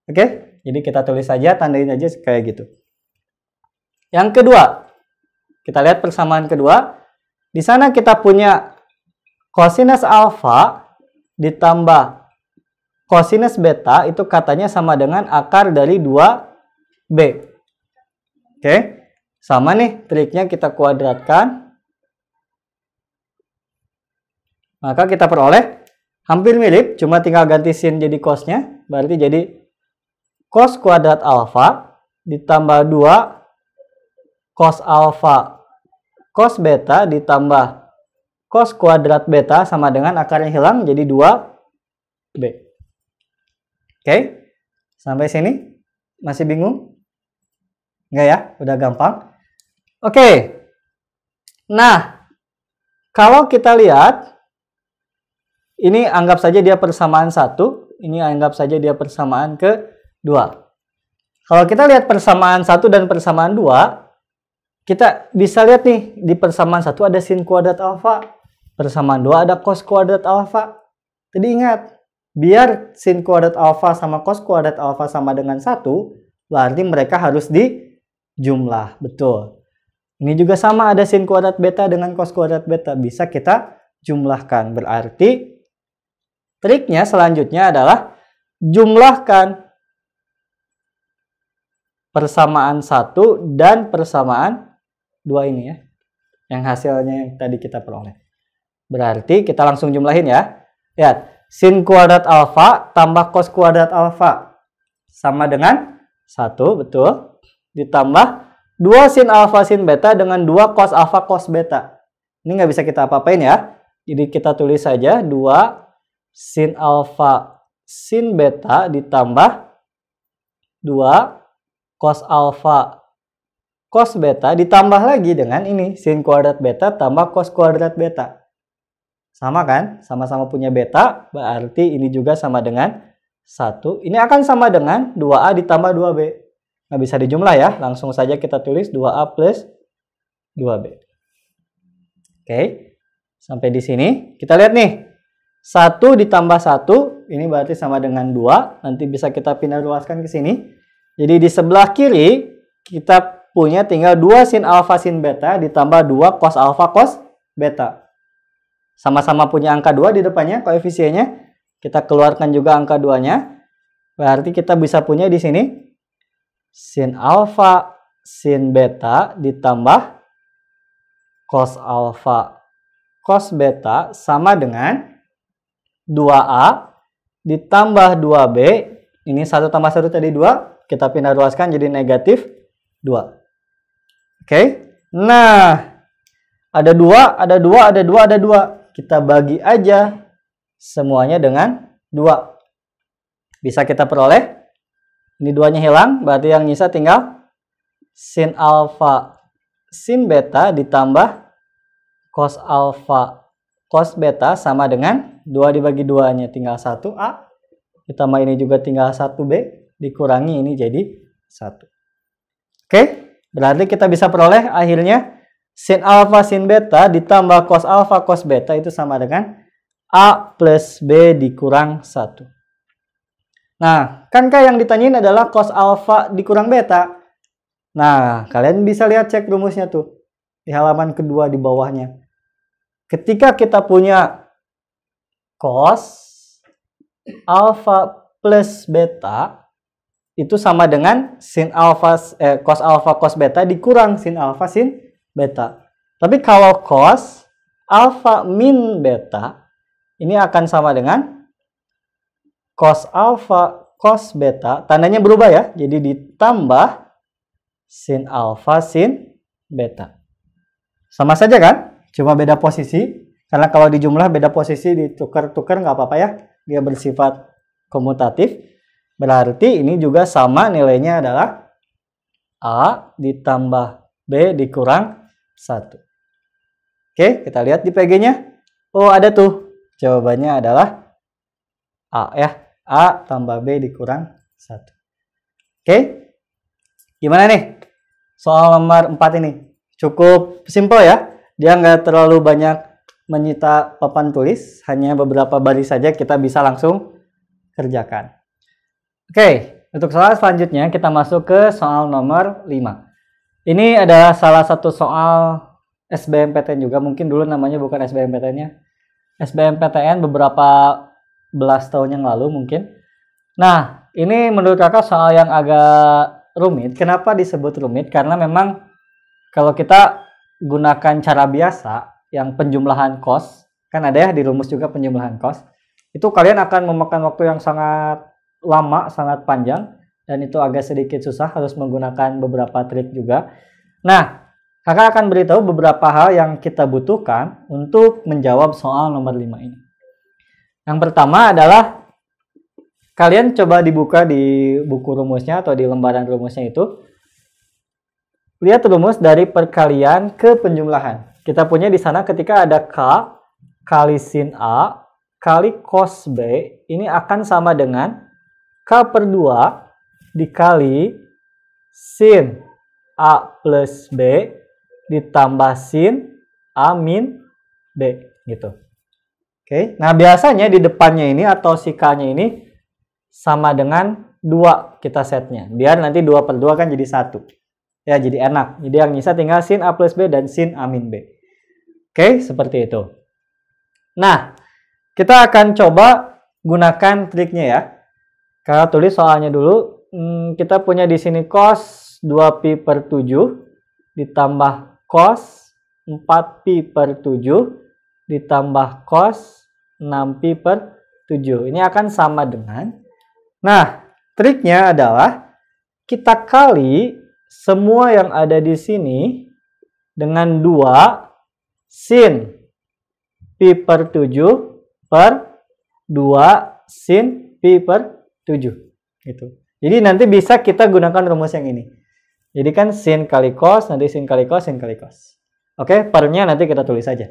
Oke, jadi kita tulis saja, tandain aja kayak gitu. Yang kedua, kita lihat persamaan kedua. Di sana kita punya cosinus alfa ditambah cosinus beta, itu katanya sama dengan akar dari 2B. Oke, sama nih triknya, kita kuadratkan. Maka kita peroleh hampir mirip, cuma tinggal ganti sin jadi cosnya. Berarti jadi cos kuadrat alfa ditambah 2 cos alfa cos beta ditambah cos kuadrat beta sama dengan akarnya hilang jadi 2B. Oke, sampai sini masih bingung? Enggak ya? Udah gampang. Oke, nah kalau kita lihat, ini anggap saja dia persamaan 1, ini anggap saja dia persamaan kedua. Kalau kita lihat persamaan 1 dan persamaan 2, kita bisa lihat nih, di persamaan 1 ada sin kuadrat alfa, persamaan 2 ada cos kuadrat alfa. Jadi ingat, biar sin kuadrat alfa sama cos kuadrat alfa sama dengan 1, berarti mereka harus dijumlah. Betul. Ini juga sama, ada sin kuadrat beta dengan cos kuadrat beta, bisa kita jumlahkan. Berarti triknya selanjutnya adalah jumlahkan persamaan 1 dan persamaan 2 ini ya, yang hasilnya yang tadi kita peroleh. Berarti kita langsung jumlahin ya. Lihat, sin kuadrat alfa tambah cos kuadrat alfa sama dengan 1, betul. Ditambah 2 sin alfa sin beta dengan 2 cos alfa cos beta. Ini nggak bisa kita apa-apain ya. Jadi kita tulis saja 2 sin alfa sin beta ditambah 2 cos alfa cos beta ditambah lagi dengan ini sin kuadrat beta tambah cos kuadrat beta. Sama kan? Sama-sama punya beta, berarti ini juga sama dengan 1. Ini akan sama dengan 2A ditambah 2B. Nggak bisa dijumlah ya, langsung saja kita tulis 2A plus 2B. Oke, sampai di sini. Kita lihat nih, 1 ditambah 1, ini berarti sama dengan 2. Nanti bisa kita pindah luaskan ke sini. Jadi di sebelah kiri, kita punya tinggal 2 sin alfa sin beta ditambah 2 cos alfa cos beta. Sama-sama punya angka 2 di depannya, koefisiennya. Kita keluarkan juga angka 2-nya. Berarti kita bisa punya di sini sin alfa sin beta ditambah cos alfa cos beta sama dengan 2A ditambah 2B. Ini 1 tambah 1 tadi 2. Kita pindah luaskan jadi negatif 2. Oke, nah ada 2, ada 2, ada 2, ada 2. Kita bagi aja semuanya dengan 2. Bisa kita peroleh. Ini 2-nya hilang, berarti yang nyisa tinggal sin alfa sin beta ditambah cos alfa cos beta sama dengan 2 dibagi 2-nya tinggal 1A. Ditambah ini juga tinggal 1B. Dikurangi ini jadi 1. Oke, berarti kita bisa peroleh akhirnya sin alfa sin beta ditambah cos alfa cos beta itu sama dengan A plus B dikurang 1. Nah, kankah yang ditanyain adalah cos alfa dikurang beta? Nah, kalian bisa lihat cek rumusnya tuh. Di halaman kedua di bawahnya. Ketika kita punya cos alfa plus beta, itu sama dengan sin alfa cos alfa cos beta dikurang sin alfa sin beta. Tapi kalau cos alfa min beta, ini akan sama dengan cos alfa cos beta, tandanya berubah ya. Jadi ditambah sin alfa sin beta. Sama saja kan? Cuma beda posisi. Karena kalau di jumlah beda posisi ditukar-tukar nggak apa-apa ya. Dia bersifat komutatif. Berarti ini juga sama nilainya adalah A ditambah B dikurang 1. Oke, kita lihat di PG-nya. Oh, ada tuh. Jawabannya adalah A ya. A tambah B dikurang 1. Oke. Gimana nih? Soal nomor 4 ini. Cukup simpel ya. Dia nggak terlalu banyak menyita papan tulis. Hanya beberapa baris saja kita bisa langsung kerjakan. Oke. Untuk soal selanjutnya kita masuk ke soal nomor 5. Ini adalah salah satu soal SBMPTN juga. Mungkin dulu namanya bukan SBMPTN-nya. SBMPTN beberapa belas tahun yang lalu mungkin. Nah, ini menurut kakak soal yang agak rumit. Kenapa disebut rumit? Karena memang kalau kita gunakan cara biasa yang penjumlahan kos, kan ada ya di rumus juga penjumlahan kos, itu kalian akan memakan waktu yang sangat lama, sangat panjang, dan itu agak sedikit susah, harus menggunakan beberapa trik juga. Nah, kakak akan beritahu beberapa hal yang kita butuhkan untuk menjawab soal nomor 5 ini. Yang pertama adalah kalian coba dibuka di buku rumusnya atau di lembaran rumusnya itu. Lihat rumus dari perkalian ke penjumlahan. Kita punya di sana ketika ada K kali sin A kali cos B, ini akan sama dengan K per 2 dikali sin A plus B ditambah sin A min B gitu. Oke, nah biasanya di depannya ini atau si K-nya ini sama dengan 2 kita setnya. Biar nanti 2 per 2 kan jadi 1. Ya, jadi enak. Jadi yang nyisa tinggal sin A plus B dan sin A min B. Oke, seperti itu. Nah, kita akan coba gunakan triknya ya. Kalau tulis soalnya dulu, kita punya di sini cos 2pi per 7 ditambah cos 4pi per 7 ditambah cos 6pi per 7. Ini akan sama dengan, nah, triknya adalah kita kali semua yang ada di sini dengan 2 sin pi per 7 per 2 sin pi per 7 gitu. Jadi nanti bisa kita gunakan rumus yang ini. Jadi kan sin kali cos, nanti sin kali cos, sin kali cos. Oke, pernya nanti kita tulis saja.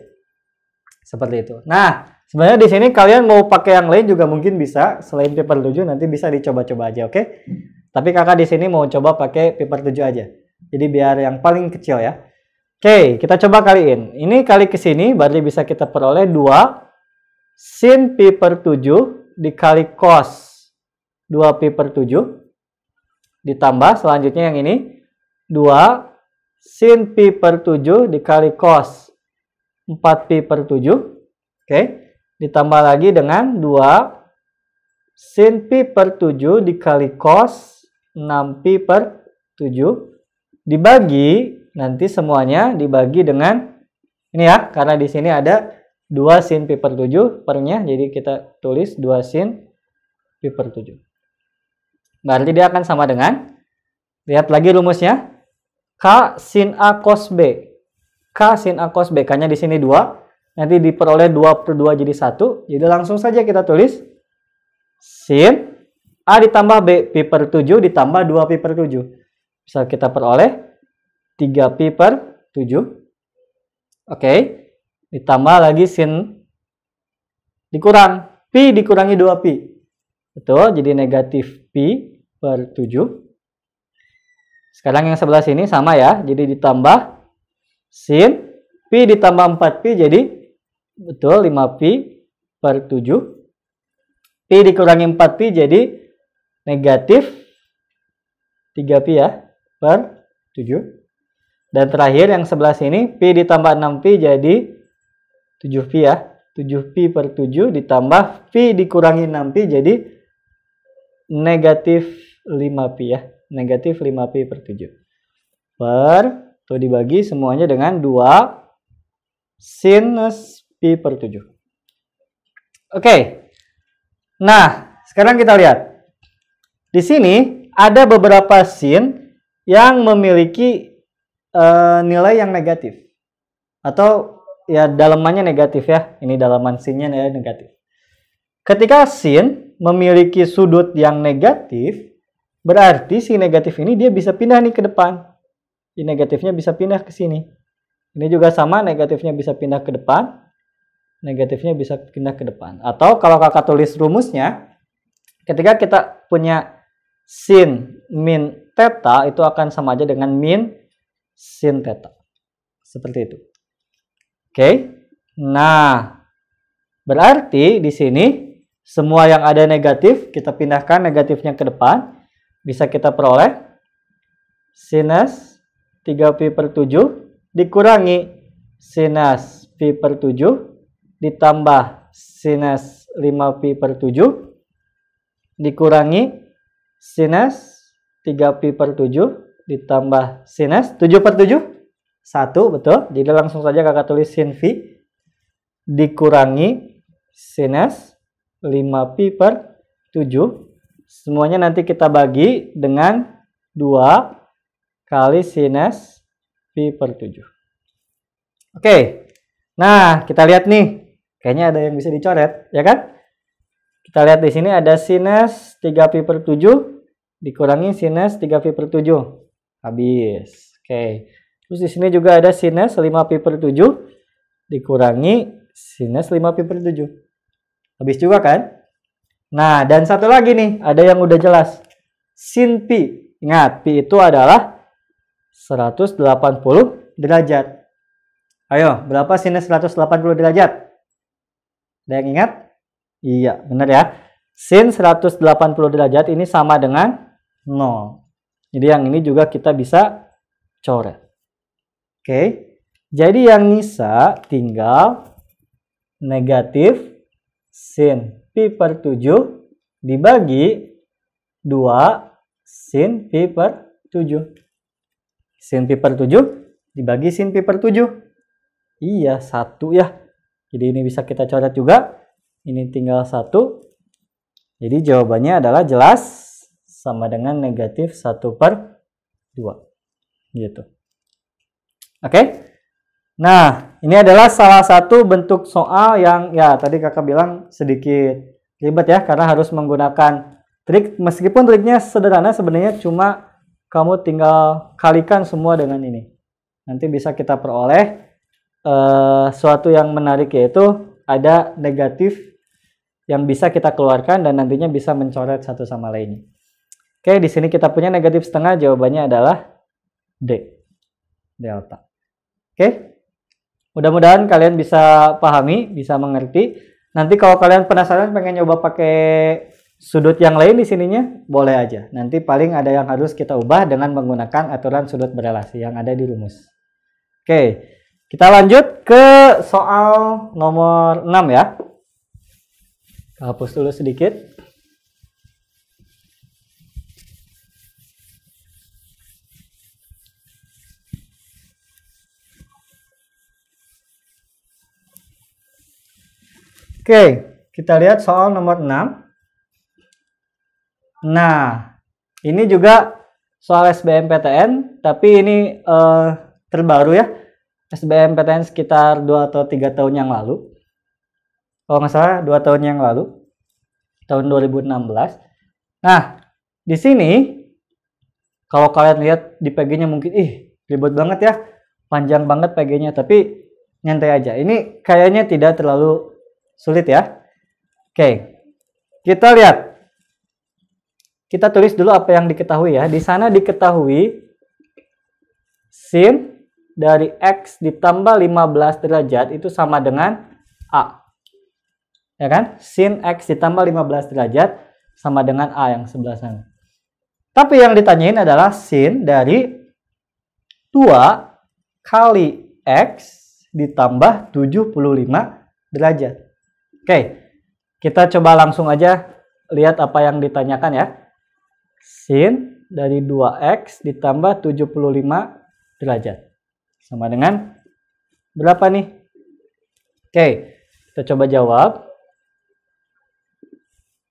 Seperti itu. Nah, sebenarnya di sini kalian mau pakai yang lain juga mungkin bisa, selain pi per 7 nanti bisa dicoba-coba aja, oke? Tapi kakak di sini mau coba pakai pi per 7 aja. Jadi biar yang paling kecil ya. Oke, kita coba kaliin. Ini kali ke sini berarti bisa kita peroleh 2 sin pi per 7 dikali cos 2pi per 7 ditambah selanjutnya yang ini 2 sin pi per 7 dikali cos 4pi per 7. Oke, ditambah lagi dengan 2 sin pi per 7 dikali cos 6pi per 7 dibagi, nanti semuanya dibagi dengan ini ya, karena di sini ada 2 sin pi per 7 pernya, jadi kita tulis 2 sin pi per 7. Berarti dia akan sama dengan, lihat lagi rumusnya, K sin A cos B. K sin A cos B, K-nya di sini 2, nanti diperoleh 2 per 2 jadi 1, jadi langsung saja kita tulis sin A ditambah B, pi per 7 ditambah 2pi per 7. Bisa kita peroleh 3pi per 7. Oke. Ditambah lagi sin dikurang. Pi dikurangi 2pi. Betul, jadi negatif pi per 7. Sekarang yang sebelah sini sama ya. Jadi ditambah sin pi ditambah 4pi jadi betul 5pi per 7. Pi dikurangi 4pi jadi negatif 3pi ya per 7. Dan terakhir yang sebelah sini pi ditambah 6pi jadi 7pi ya. 7pi per 7 ditambah pi dikurangi 6pi jadi negatif 5pi ya. Negatif 5pi per 7. Per, tuh dibagi semuanya dengan 2 sinus pi per 7. Oke. Nah, sekarang kita lihat. Di sini ada beberapa sin yang memiliki nilai yang negatif. Atau ya dalamannya negatif ya. Ini dalaman sinnya nilai negatif. Ketika sin memiliki sudut yang negatif, berarti si negatif ini dia bisa pindah nih ke depan. Si negatifnya bisa pindah ke sini. Ini juga sama, negatifnya bisa pindah ke depan. Negatifnya bisa pindah ke depan. Atau kalau kakak tulis rumusnya, ketika kita punya sin min theta, itu akan sama aja dengan min sin theta. Seperti itu. Oke. Nah, berarti di sini semua yang ada negatif, kita pindahkan negatifnya ke depan. Bisa kita peroleh sinus 3pi per 7 dikurangi sinus pi per 7 ditambah sinus 5pi per 7 dikurangi sinus 3pi per 7 ditambah sinus 7 per 7 1, betul. Jadi langsung saja kakak tulis sin v dikurangi sinus 5pi per 7. Semuanya nanti kita bagi dengan 2 kali sinus pi per 7. Oke. Nah, kita lihat nih. Kayaknya ada yang bisa dicoret, ya kan? Kita lihat di sini ada sinus 3pi per 7 dikurangi sinus 3pi per 7. Habis. Oke. Terus di sini juga ada sinus 5pi per 7 dikurangi sinus 5pi per 7. Habis juga kan? Nah, dan satu lagi nih, ada yang udah jelas. Sin pi. Ingat, pi itu adalah 180 derajat. Ayo, berapa sinus 180 derajat? Ada yang ingat? Iya, benar ya. Sin 180 derajat ini sama dengan 0. Jadi yang ini juga kita bisa coret. Oke. Jadi yang nyisa tinggal negatif sin pi per 7 dibagi 2 sin pi per 7. Sin pi per 7 dibagi sin pi per 7. Iya, 1 ya. Jadi ini bisa kita coret juga. Ini tinggal 1. Jadi jawabannya adalah jelas sama dengan negatif 1 per 2. Gitu. Oke. Nah, ini adalah salah satu bentuk soal yang ya tadi kakak bilang sedikit ribet ya, karena harus menggunakan trik. Meskipun triknya sederhana, sebenarnya cuma kamu tinggal kalikan semua dengan ini. Nanti bisa kita peroleh suatu yang menarik, yaitu ada negatif yang bisa kita keluarkan dan nantinya bisa mencoret satu sama lainnya. Oke, di sini kita punya negatif setengah, jawabannya adalah D. Delta. Oke. Mudah-mudahan kalian bisa pahami, bisa mengerti. Nanti kalau kalian penasaran pengen nyoba pakai sudut yang lain di sininya, boleh aja. Nanti paling ada yang harus kita ubah dengan menggunakan aturan sudut berelasi yang ada di rumus. Oke, kita lanjut ke soal nomor 6 ya. Hapus dulu sedikit. Oke, kita lihat soal nomor 6. Nah, ini juga soal SBMPTN, tapi ini terbaru ya. SBMPTN sekitar 2 atau 3 tahun yang lalu. Kalau nggak salah 2 tahun yang lalu. Tahun 2016. Nah, di sini kalau kalian lihat di PG-nya mungkin ribet banget ya. Panjang banget PG-nya, tapi nyantai aja. Ini kayaknya tidak terlalu sulit ya. Oke. Kita lihat. Kita tulis dulu apa yang diketahui ya. Di sana diketahui sin dari X ditambah 15 derajat itu sama dengan A. Ya kan? Sin X ditambah 15 derajat sama dengan A yang sebelah sana. Tapi yang ditanyain adalah sin dari 2 kali X ditambah 75 derajat. Oke, kita coba langsung aja lihat apa yang ditanyakan ya. Sin dari 2X ditambah 75 derajat. Sama dengan berapa nih? Oke, kita coba jawab.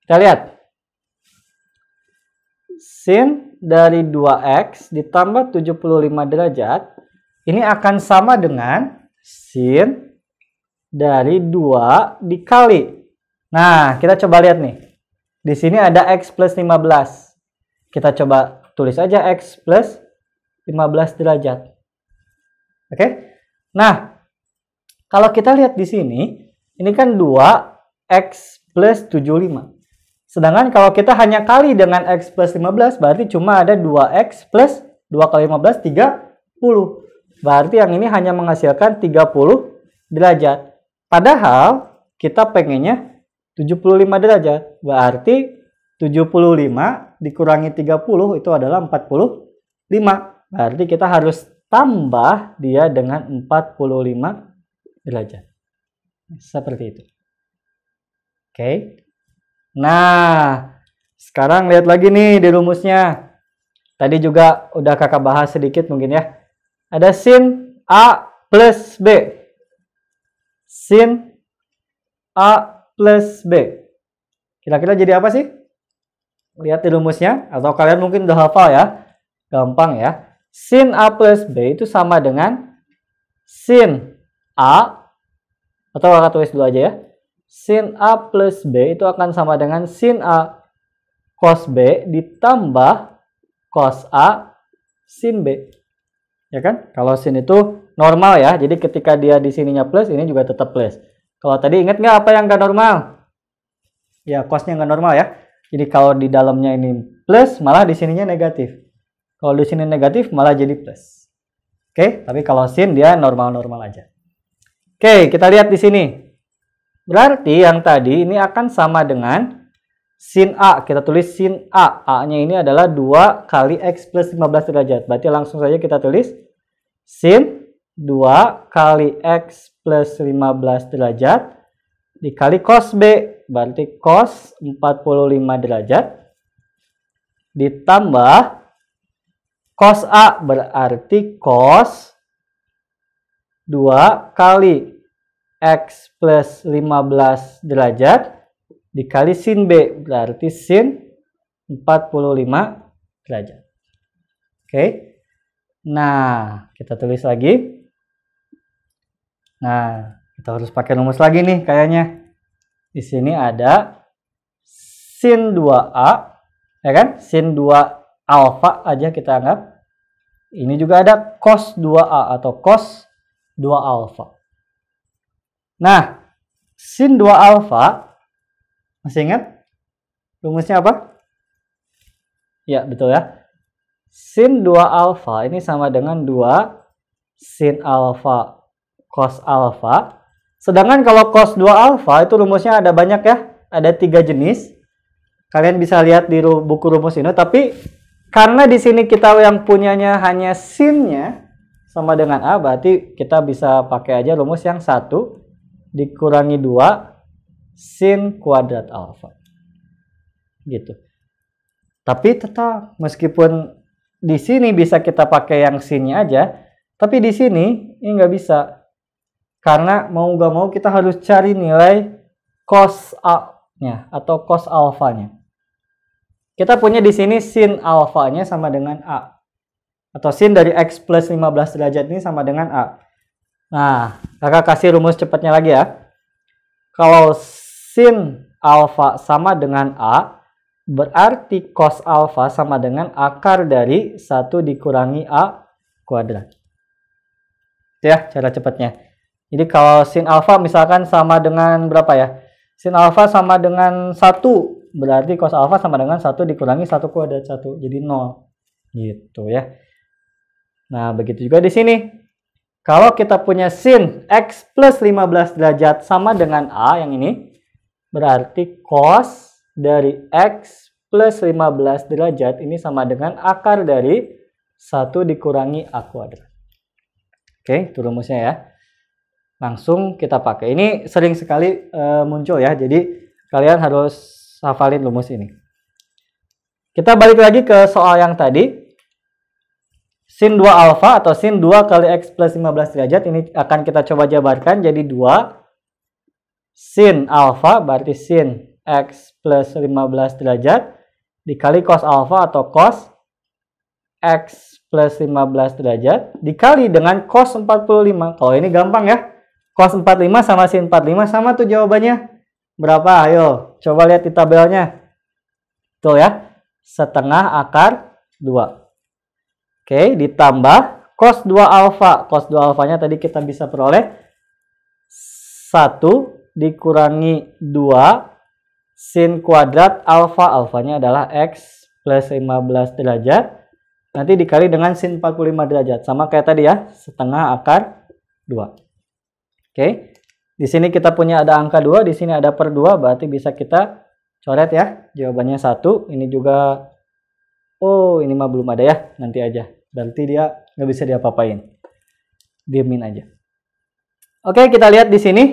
Kita lihat. Sin dari 2X ditambah 75 derajat ini akan sama dengan sin dari 2 dikali. Nah, kita coba lihat nih. Di sini ada X plus 15. Kita coba tulis aja X plus 15 derajat. Oke? Nah, kalau kita lihat di sini, ini kan 2X plus 75. Sedangkan kalau kita hanya kali dengan X plus 15, berarti cuma ada 2X plus 2 kali 15, 30. Berarti yang ini hanya menghasilkan 30 derajat. Padahal kita pengennya 75 derajat. Berarti 75 dikurangi 30 itu adalah 45. Berarti kita harus tambah dia dengan 45 derajat. Seperti itu. Oke. Nah, sekarang lihat lagi nih di rumusnya. Tadi juga udah kakak bahas sedikit mungkin ya. Ada sin A plus B. Sin A plus B. Kira-kira jadi apa sih? Lihat di rumusnya. Atau kalian mungkin udah hafal ya. Gampang ya. Sin A plus B itu sama dengan sin A. Atau kakak tulis dulu aja ya. Sin A plus B itu akan sama dengan sin A cos B ditambah cos A sin B. Ya kan? Kalau sin itu normal ya. Jadi ketika dia di sininya plus, ini juga tetap plus. Kalau tadi ingat nggak apa yang nggak normal? Ya, cosnya nggak normal ya. Jadi kalau di dalamnya ini plus, malah di sininya negatif. Kalau di sini negatif, malah jadi plus. Oke, tapi kalau sin dia normal-normal aja. Oke, kita lihat di sini. Berarti yang tadi ini akan sama dengan sin A. Kita tulis sin A. A-nya ini adalah 2 kali X plus 15 derajat. Berarti langsung saja kita tulis sin 2 kali X plus 15 derajat dikali cos B. Berarti cos 45 derajat ditambah cos A. Berarti cos 2 kali X plus 15 derajat dikali sin B. Berarti sin 45 derajat. Oke. Nah, kita tulis lagi. Nah, kita harus pakai rumus lagi nih kayaknya. Di sini ada sin 2A. Ya kan? Sin 2 alfa aja kita anggap. Ini juga ada cos 2A atau cos 2 alfa. Nah, sin 2 alfa, masih ingat rumusnya apa? Ya, betul ya. Sin 2 alfa ini sama dengan 2 sin alfa cos alfa. Sedangkan kalau cos 2 alfa itu rumusnya ada banyak ya. Ada 3 jenis. Kalian bisa lihat di buku rumus ini. Tapi karena di sini kita yang punyanya hanya sinnya sama dengan A, berarti kita bisa pakai aja rumus yang 1 dikurangi 2 sin kuadrat alfa. Gitu. Tapi tetap meskipun di sini bisa kita pakai yang sinnya aja, tapi di sini ini nggak bisa. Karena mau nggak mau kita harus cari nilai cos A-nya atau cos alfanya. Kita punya di sini sin alfanya sama dengan A. Atau sin dari X plus 15 derajat ini sama dengan A. Nah, kakak kasih rumus cepatnya lagi ya. Kalau sin alfa sama dengan A, berarti cos alfa sama dengan akar dari 1 dikurangi A kuadrat. Itu ya cara cepatnya. Jadi kalau sin alfa misalkan sama dengan berapa ya? Sin alfa sama dengan 1, berarti cos alfa sama dengan 1 dikurangi 1 kuadrat 1. Jadi 0. Gitu ya. Nah, begitu juga di sini. Kalau kita punya sin X plus 15 derajat sama dengan A yang ini, berarti cos dari X plus 15 derajat ini sama dengan akar dari 1 dikurangi A kuadrat. Oke, itu rumusnya ya. Langsung kita pakai. Ini sering sekali muncul ya, jadi kalian harus hafalin rumus ini. Kita balik lagi ke soal yang tadi. Sin 2 alfa atau sin 2 kali X plus 15 derajat ini akan kita coba jabarkan jadi 2 sin alfa berarti sin X plus 15 derajat dikali cos alfa atau cos X plus 15 derajat dikali dengan cos 45. Kalau ini gampang ya. Cos 45 sama sin 45 sama tuh jawabannya. Berapa? Ayo, coba lihat di tabelnya. Tuh ya, setengah akar 2. Oke, ditambah cos 2 alfa. Cos 2 alfanya tadi kita bisa peroleh 1 dikurangi 2 sin kuadrat alfa. Alfanya adalah X plus 15 derajat. Nanti dikali dengan sin 45 derajat. Sama kayak tadi ya, setengah akar 2. Oke. Di sini kita punya ada angka 2, di sini ada per 2, berarti bisa kita coret ya. Jawabannya 1, ini juga, oh ini mah belum ada ya, nanti aja. Berarti dia nggak bisa diapa-apain. Diemin aja. Oke, kita lihat di sini.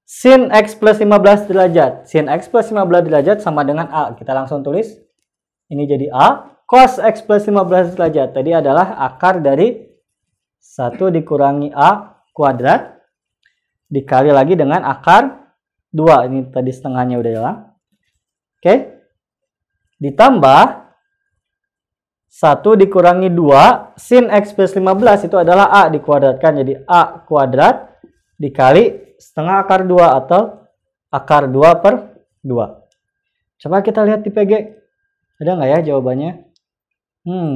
Sin X plus 15 derajat. Sin X plus 15 derajat sama dengan A. Kita langsung tulis. Ini jadi A. Cos X plus 15 derajat. Tadi adalah akar dari 1 dikurangi A kuadrat. Dikali lagi dengan akar 2. Ini tadi setengahnya udah hilang. Oke. Ditambah 1 dikurangi 2. Sin X plus 15 itu adalah A dikuadratkan. Jadi A kuadrat dikali setengah akar 2 atau akar 2 per 2. Coba kita lihat di PG. Ada nggak ya jawabannya?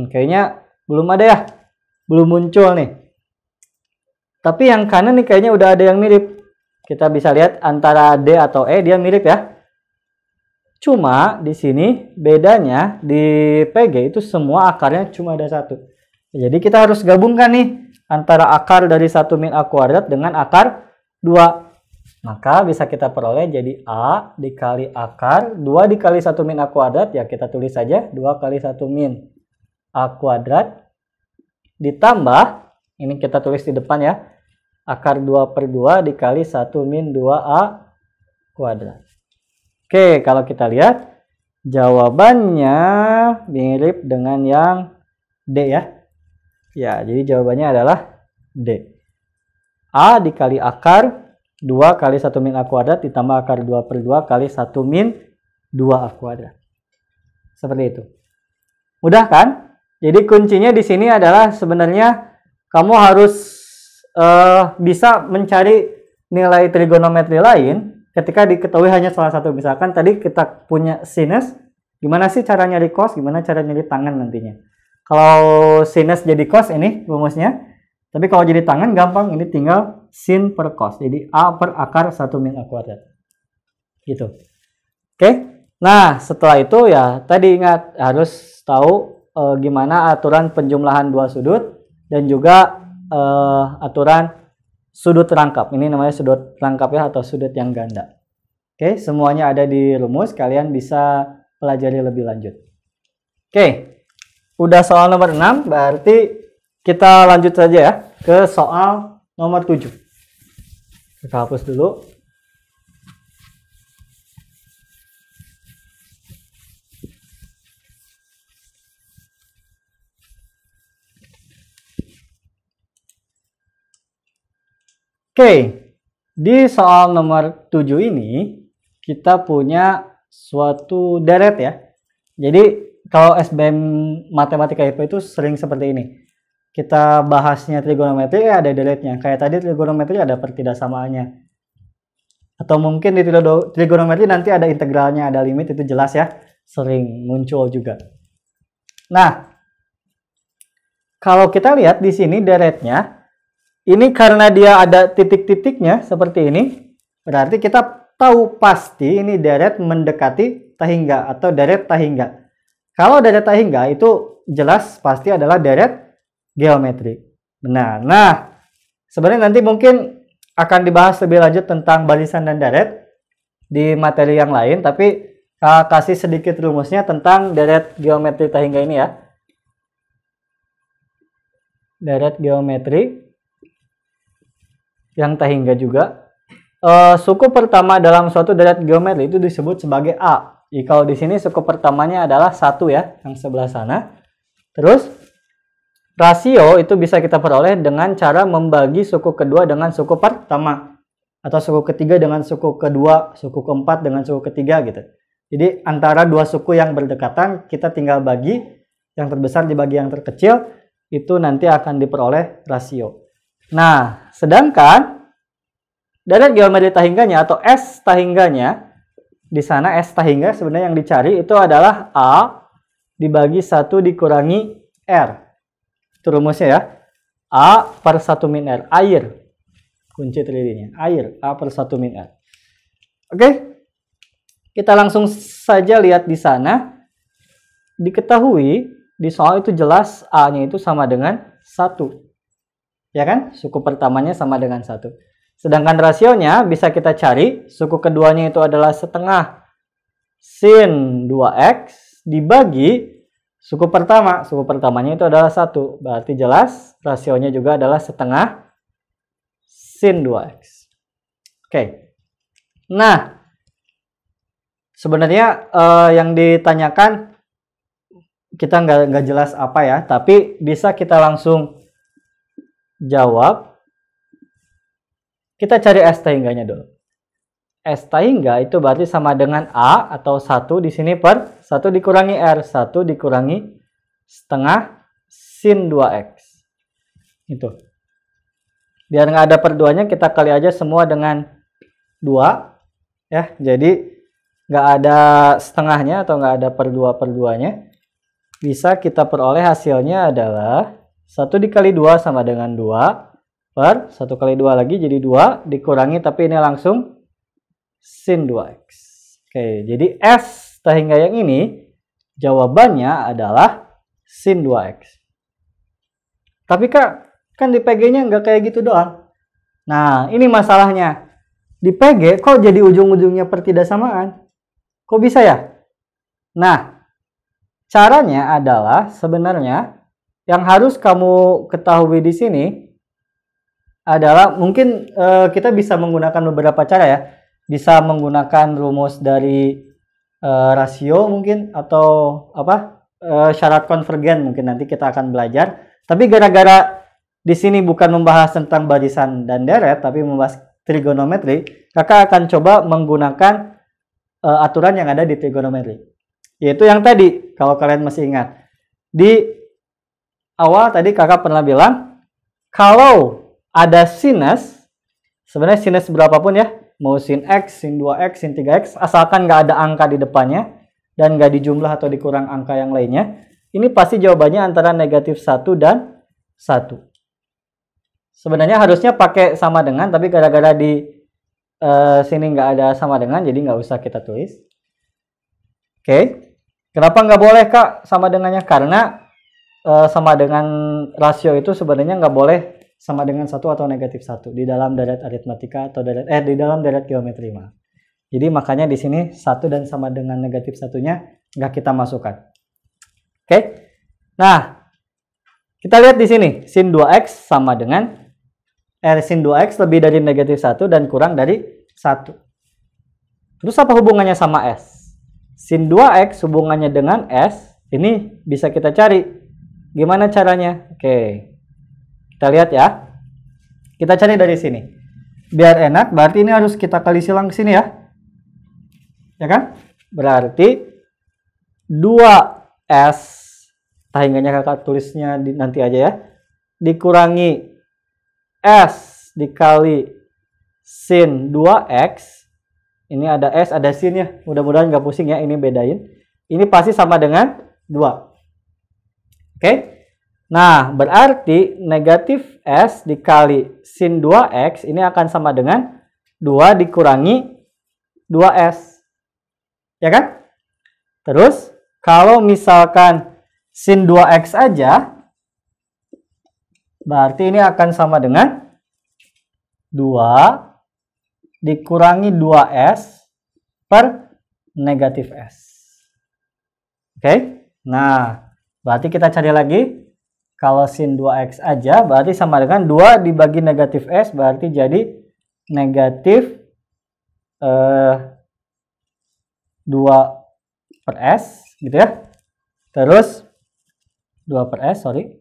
Kayaknya belum ada ya. Belum muncul nih. Tapi yang kanan nih kayaknya udah ada yang mirip. Kita bisa lihat antara D atau E dia mirip ya. Cuma di sini bedanya di PG itu semua akarnya cuma ada 1. Jadi kita harus gabungkan nih antara akar dari 1 min A kuadrat dengan akar 2. Maka bisa kita peroleh jadi A dikali akar 2 dikali 1 min A kuadrat. Ya kita tulis saja 2 kali 1 min A kuadrat. Ditambah, ini kita tulis di depan ya. Akar 2 per 2 dikali 1 min 2A kuadrat. Oke, kalau kita lihat jawabannya mirip dengan yang D ya. Ya, jadi jawabannya adalah D. A dikali akar 2 kali 1 min A kuadrat ditambah akar 2 per 2 kali 1 min 2A kuadrat. Seperti itu. Mudah kan? Jadi kuncinya di sini adalah sebenarnya kamu harus bisa mencari nilai trigonometri lain ketika diketahui hanya salah satu. Misalkan tadi kita punya sinus, gimana sih cara nyari cos, gimana cara nyari tangen nantinya. Kalau sinus jadi cos ini rumusnya, tapi kalau jadi tangen gampang, ini tinggal sin per cos. Jadi A per akar 1 min A kuadrat. Gitu. Oke. Nah, setelah itu ya tadi ingat harus tahu gimana aturan penjumlahan dua sudut dan juga aturan sudut rangkap. Ini namanya sudut rangkap ya, atau sudut yang ganda. Oke, semuanya ada di rumus. Kalian bisa pelajari lebih lanjut. Oke, udah soal nomor 6. Berarti kita lanjut saja ya ke soal nomor 7. Kita hapus dulu. Oke, di soal nomor 7 ini kita punya suatu deret ya. Jadi kalau SBM Matematika IPA itu sering seperti ini. Kita bahasnya trigonometri ada deretnya. Kayak tadi trigonometri ada pertidaksamaannya. Atau mungkin di trigonometri nanti ada integralnya, ada limit, itu jelas ya. Sering muncul juga. Nah, kalau kita lihat di sini deretnya, ini karena dia ada titik-titiknya seperti ini, berarti kita tahu pasti ini deret mendekati tahingga atau deret tahingga. Kalau deret tahingga itu jelas pasti adalah deret geometri. Benar. Nah, sebenarnya nanti mungkin akan dibahas lebih lanjut tentang barisan dan deret di materi yang lain, tapi kasih sedikit rumusnya tentang deret geometri tahingga ini ya. Deret geometri yang tahingga juga. Suku pertama dalam suatu deret geometri itu disebut sebagai A. Jadi kalau di sini suku pertamanya adalah 1 ya, yang sebelah sana. Terus rasio itu bisa kita peroleh dengan cara membagi suku kedua dengan suku pertama, atau suku ketiga dengan suku kedua, suku keempat dengan suku ketiga gitu. Jadi antara dua suku yang berdekatan kita tinggal bagi, yang terbesar dibagi yang terkecil, itu nanti akan diperoleh rasio. Nah, sedangkan deret geometri tahingganya atau S tahingganya, di sana S tahingga sebenarnya yang dicari itu adalah A dibagi 1 dikurangi R. Itu rumusnya ya. A per 1 min R. Air. Kunci 3D-nya. Air. A per 1 min R. Oke. Kita langsung saja lihat di sana. Diketahui di soal itu jelas A-nya itu sama dengan 1. Ya kan? Suku pertamanya sama dengan 1. Sedangkan rasionya bisa kita cari. Suku keduanya itu adalah setengah sin 2x dibagi suku pertama. Suku pertamanya itu adalah 1. Berarti jelas rasionya juga adalah setengah sin 2x. Oke. Nah, sebenarnya yang ditanyakan kita nggak jelas apa ya, tapi bisa kita langsung jawab. Kita cari S tahingganya dulu. S tahingga itu berarti sama dengan A atau 1 di sini per 1 dikurangi R. 1 dikurangi setengah sin 2x. Itu. Biar nggak ada per 2-nya, kita kali aja semua dengan 2. Ya, jadi nggak ada setengahnya atau nggak ada per 2/2-nya. Bisa kita peroleh hasilnya adalah 1 dikali 2 sama dengan 2. Per 1 kali 2 lagi jadi 2 dikurangi, tapi ini langsung sin 2x. Oke, jadi S tahingga yang ini jawabannya adalah sin 2x. Tapi Kak, kan di PG-nya nggak kayak gitu doang. Nah, ini masalahnya. Di PG kok jadi ujung-ujungnya pertidaksamaan? Kok bisa ya? Nah, caranya adalah sebenarnya yang harus kamu ketahui di sini adalah mungkin kita bisa menggunakan beberapa cara ya. Bisa menggunakan rumus dari rasio mungkin atau apa syarat konvergen mungkin nanti kita akan belajar. Tapi gara-gara di sini bukan membahas tentang barisan dan deret tapi membahas trigonometri, Kakak akan coba menggunakan aturan yang ada di trigonometri. Yaitu yang tadi kalau kalian masih ingat. Di awal tadi Kakak pernah bilang kalau ada sinus, sebenarnya sinus berapapun ya, mau sin X, sin 2X, sin 3X, asalkan nggak ada angka di depannya, dan nggak dijumlah atau dikurang angka yang lainnya, ini pasti jawabannya antara negatif 1 dan 1. Sebenarnya harusnya pakai sama dengan, tapi gara-gara di sini nggak ada sama dengan, jadi nggak usah kita tulis. Oke, kenapa nggak boleh Kak sama dengannya? Karena sama dengan rasio itu sebenarnya nggak boleh sama dengan 1 atau negatif 1 di dalam deret aritmatika atau di dalam deret geometri. Jadi makanya di sini 1 dan sama dengan negatif 1-nya nggak kita masukkan. Oke. Nah, kita lihat di sini sin 2x sama dengan sin 2x lebih dari negatif 1 dan kurang dari 1. Terus apa hubungannya sama S? Sin 2x hubungannya dengan S ini bisa kita cari. Gimana caranya? Oke. Kita lihat ya. Kita cari dari sini. Biar enak, berarti ini harus kita kali silang ke sini ya. Ya kan? Berarti 2S, tahingganya Kakak tulisnya nanti aja ya. Dikurangi S dikali sin 2X. Ini ada S, ada sin ya. Mudah-mudahan nggak pusing ya, ini bedain. Ini pasti sama dengan 2. Oke? Nah, berarti negatif S dikali sin 2X ini akan sama dengan 2 dikurangi 2S. Ya kan? Terus, kalau misalkan sin 2X aja, berarti ini akan sama dengan 2 dikurangi 2S per negatif S. Oke? Nah, berarti kita cari lagi. Kalau sin 2x aja berarti sama dengan 2 dibagi negatif S, berarti jadi negatif 2 per S gitu ya. Terus 2 per S, sorry.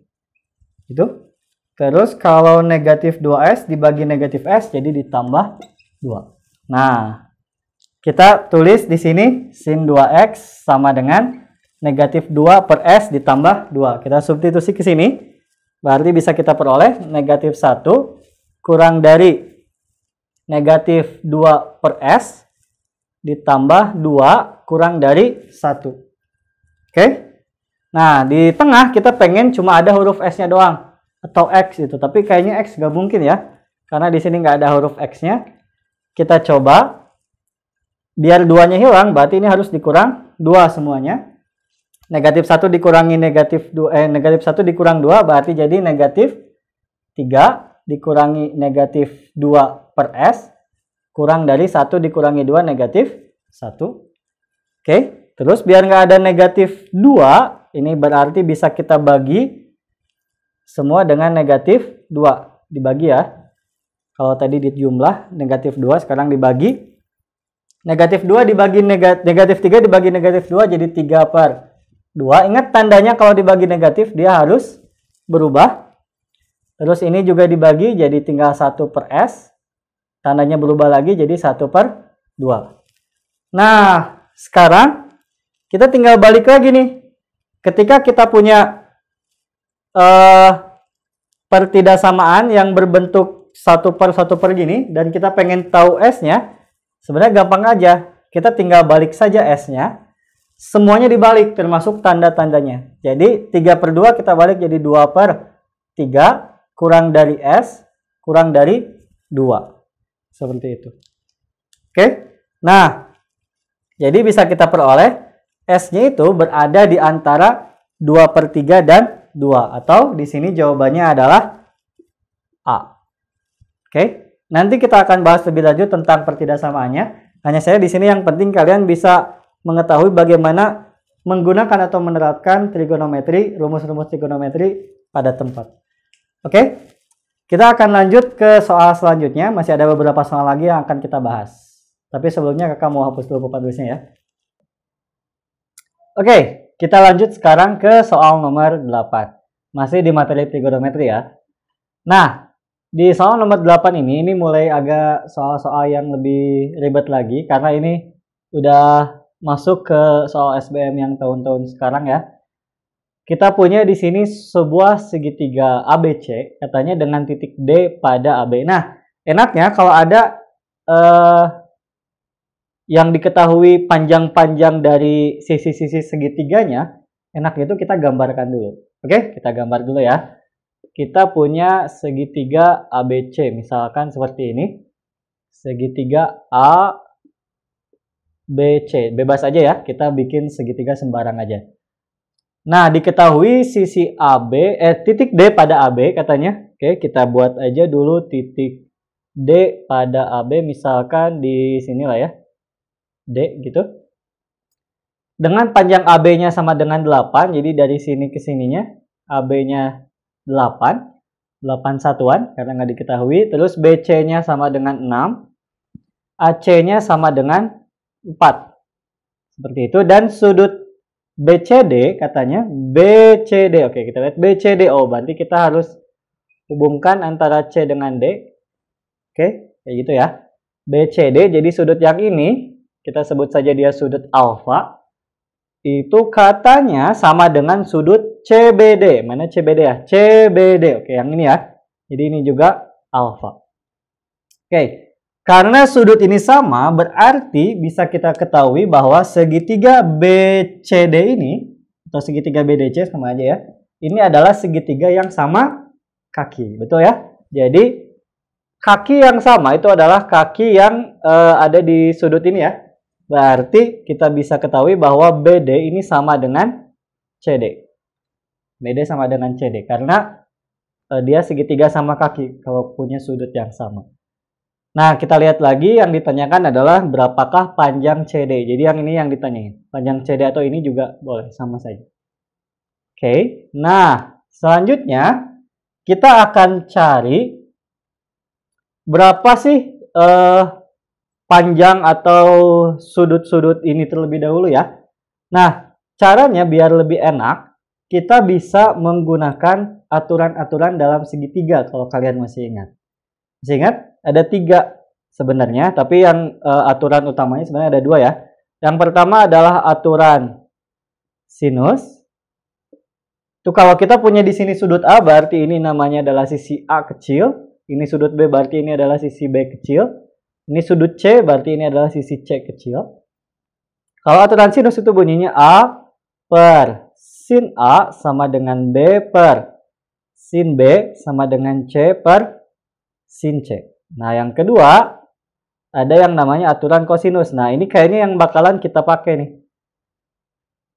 Itu. Terus kalau negatif 2S dibagi negatif S jadi ditambah 2. Nah, kita tulis di sini sin 2x sama dengan negatif 2 per S ditambah 2. Kita substitusi ke sini. Berarti bisa kita peroleh negatif 1 kurang dari negatif 2 per S ditambah 2 kurang dari 1. Oke? Nah, di tengah kita pengen cuma ada huruf S-nya doang. Atau X itu. Tapi kayaknya X nggak mungkin ya. Karena di sini nggak ada huruf X-nya. Kita coba. Biar 2-nya hilang, berarti ini harus dikurang 2 semuanya. Negatif 1 dikurangi negatif 2, negatif 1 dikurang 2 berarti jadi negatif 3 dikurangi negatif 2 per S kurang dari 1 dikurangi 2 negatif 1. Oke, terus biar nggak ada negatif 2, ini berarti bisa kita bagi semua dengan negatif 2. Dibagi ya. Kalau tadi dijumlah negatif 2, sekarang dibagi. Negatif 2 dibagi negatif 3 dibagi negatif 2 jadi 3 per 2. Ingat tandanya kalau dibagi negatif dia harus berubah. Terus ini juga dibagi jadi tinggal 1 per S. Tandanya berubah lagi jadi 1 per 2. Nah, sekarang kita tinggal balik lagi nih. Ketika kita punya pertidaksamaan yang berbentuk 1 per gini dan kita pengen tahu S-nya, sebenarnya gampang aja. Kita tinggal balik saja S-nya. Semuanya dibalik termasuk tanda-tandanya. Jadi 3 per 2 kita balik jadi 2 per 3 kurang dari S kurang dari 2. Seperti itu. Oke. Nah, jadi bisa kita peroleh S-nya itu berada di antara 2 per 3 dan 2. Atau di sini jawabannya adalah A. Oke. Nanti kita akan bahas lebih lanjut tentang pertidaksamaannya. Hanya saya di sini yang penting kalian bisa mengetahui bagaimana menggunakan atau menerapkan trigonometri, rumus-rumus trigonometri pada tempat. Oke, kita akan lanjut ke soal selanjutnya. Masih ada beberapa soal lagi yang akan kita bahas. Tapi sebelumnya kakak mau hapus dulu papan tulisnya ya. Oke, kita lanjut sekarang ke soal nomor 8. Masih di materi trigonometri ya. Nah, di soal nomor 8 ini mulai agak soal-soal yang lebih ribet lagi. Karena ini udah masuk ke soal SBM yang tahun-tahun sekarang ya. Kita punya di sini sebuah segitiga ABC katanya dengan titik D pada AB. Nah, enaknya kalau ada yang diketahui panjang-panjang dari sisi-sisi segitiganya, enaknya itu kita gambarkan dulu. Oke, kita gambar dulu ya. Kita punya segitiga ABC, misalkan seperti ini. Segitiga A BC, bebas aja ya, kita bikin segitiga sembarang aja. Nah, diketahui sisi AB, titik D pada AB katanya. Oke, kita buat aja dulu titik D pada AB, misalkan di sini lah ya, D gitu. Dengan panjang AB-nya sama dengan 8, jadi dari sini ke sininya, AB-nya 8 satuan, karena nggak diketahui. Terus BC-nya sama dengan 6, AC-nya sama dengan 4. Seperti itu. Dan sudut BCD katanya BCD. Oke, kita lihat BCD. Oh, berarti kita harus hubungkan antara C dengan D. Oke, kayak gitu ya. BCD, jadi sudut yang ini kita sebut saja dia sudut alfa. Itu katanya sama dengan sudut CBD. Mana CBD ya? CBD. Oke, yang ini ya. Jadi ini juga alfa. Oke. Karena sudut ini sama, berarti bisa kita ketahui bahwa segitiga BCD ini, atau segitiga BDC sama aja ya, ini adalah segitiga yang sama kaki, betul ya? Jadi, kaki yang sama itu adalah kaki yang ada di sudut ini ya. Berarti kita bisa ketahui bahwa BD ini sama dengan CD. BD sama dengan CD, karena dia segitiga sama kaki kalau punya sudut yang sama. Nah, kita lihat lagi yang ditanyakan adalah berapakah panjang CD. Jadi yang ini yang ditanyain. Panjang CD atau ini juga boleh, sama saja. Oke, nah selanjutnya kita akan cari berapa sih panjang atau sudut-sudut ini terlebih dahulu ya. Nah, caranya biar lebih enak, kita bisa menggunakan aturan-aturan dalam segitiga kalau kalian masih ingat. Masih ingat? Ada 3 sebenarnya, tapi yang aturan utamanya sebenarnya ada 2 ya. Yang pertama adalah aturan sinus. Tuh kalau kita punya di sini sudut A, berarti ini namanya adalah sisi A kecil. Ini sudut B, berarti ini adalah sisi B kecil. Ini sudut C, berarti ini adalah sisi C kecil. Kalau aturan sinus itu bunyinya A per sin A sama dengan B per sin B sama dengan C per sin C. Nah, yang kedua, ada yang namanya aturan kosinus. Nah, ini kayaknya yang bakalan kita pakai nih.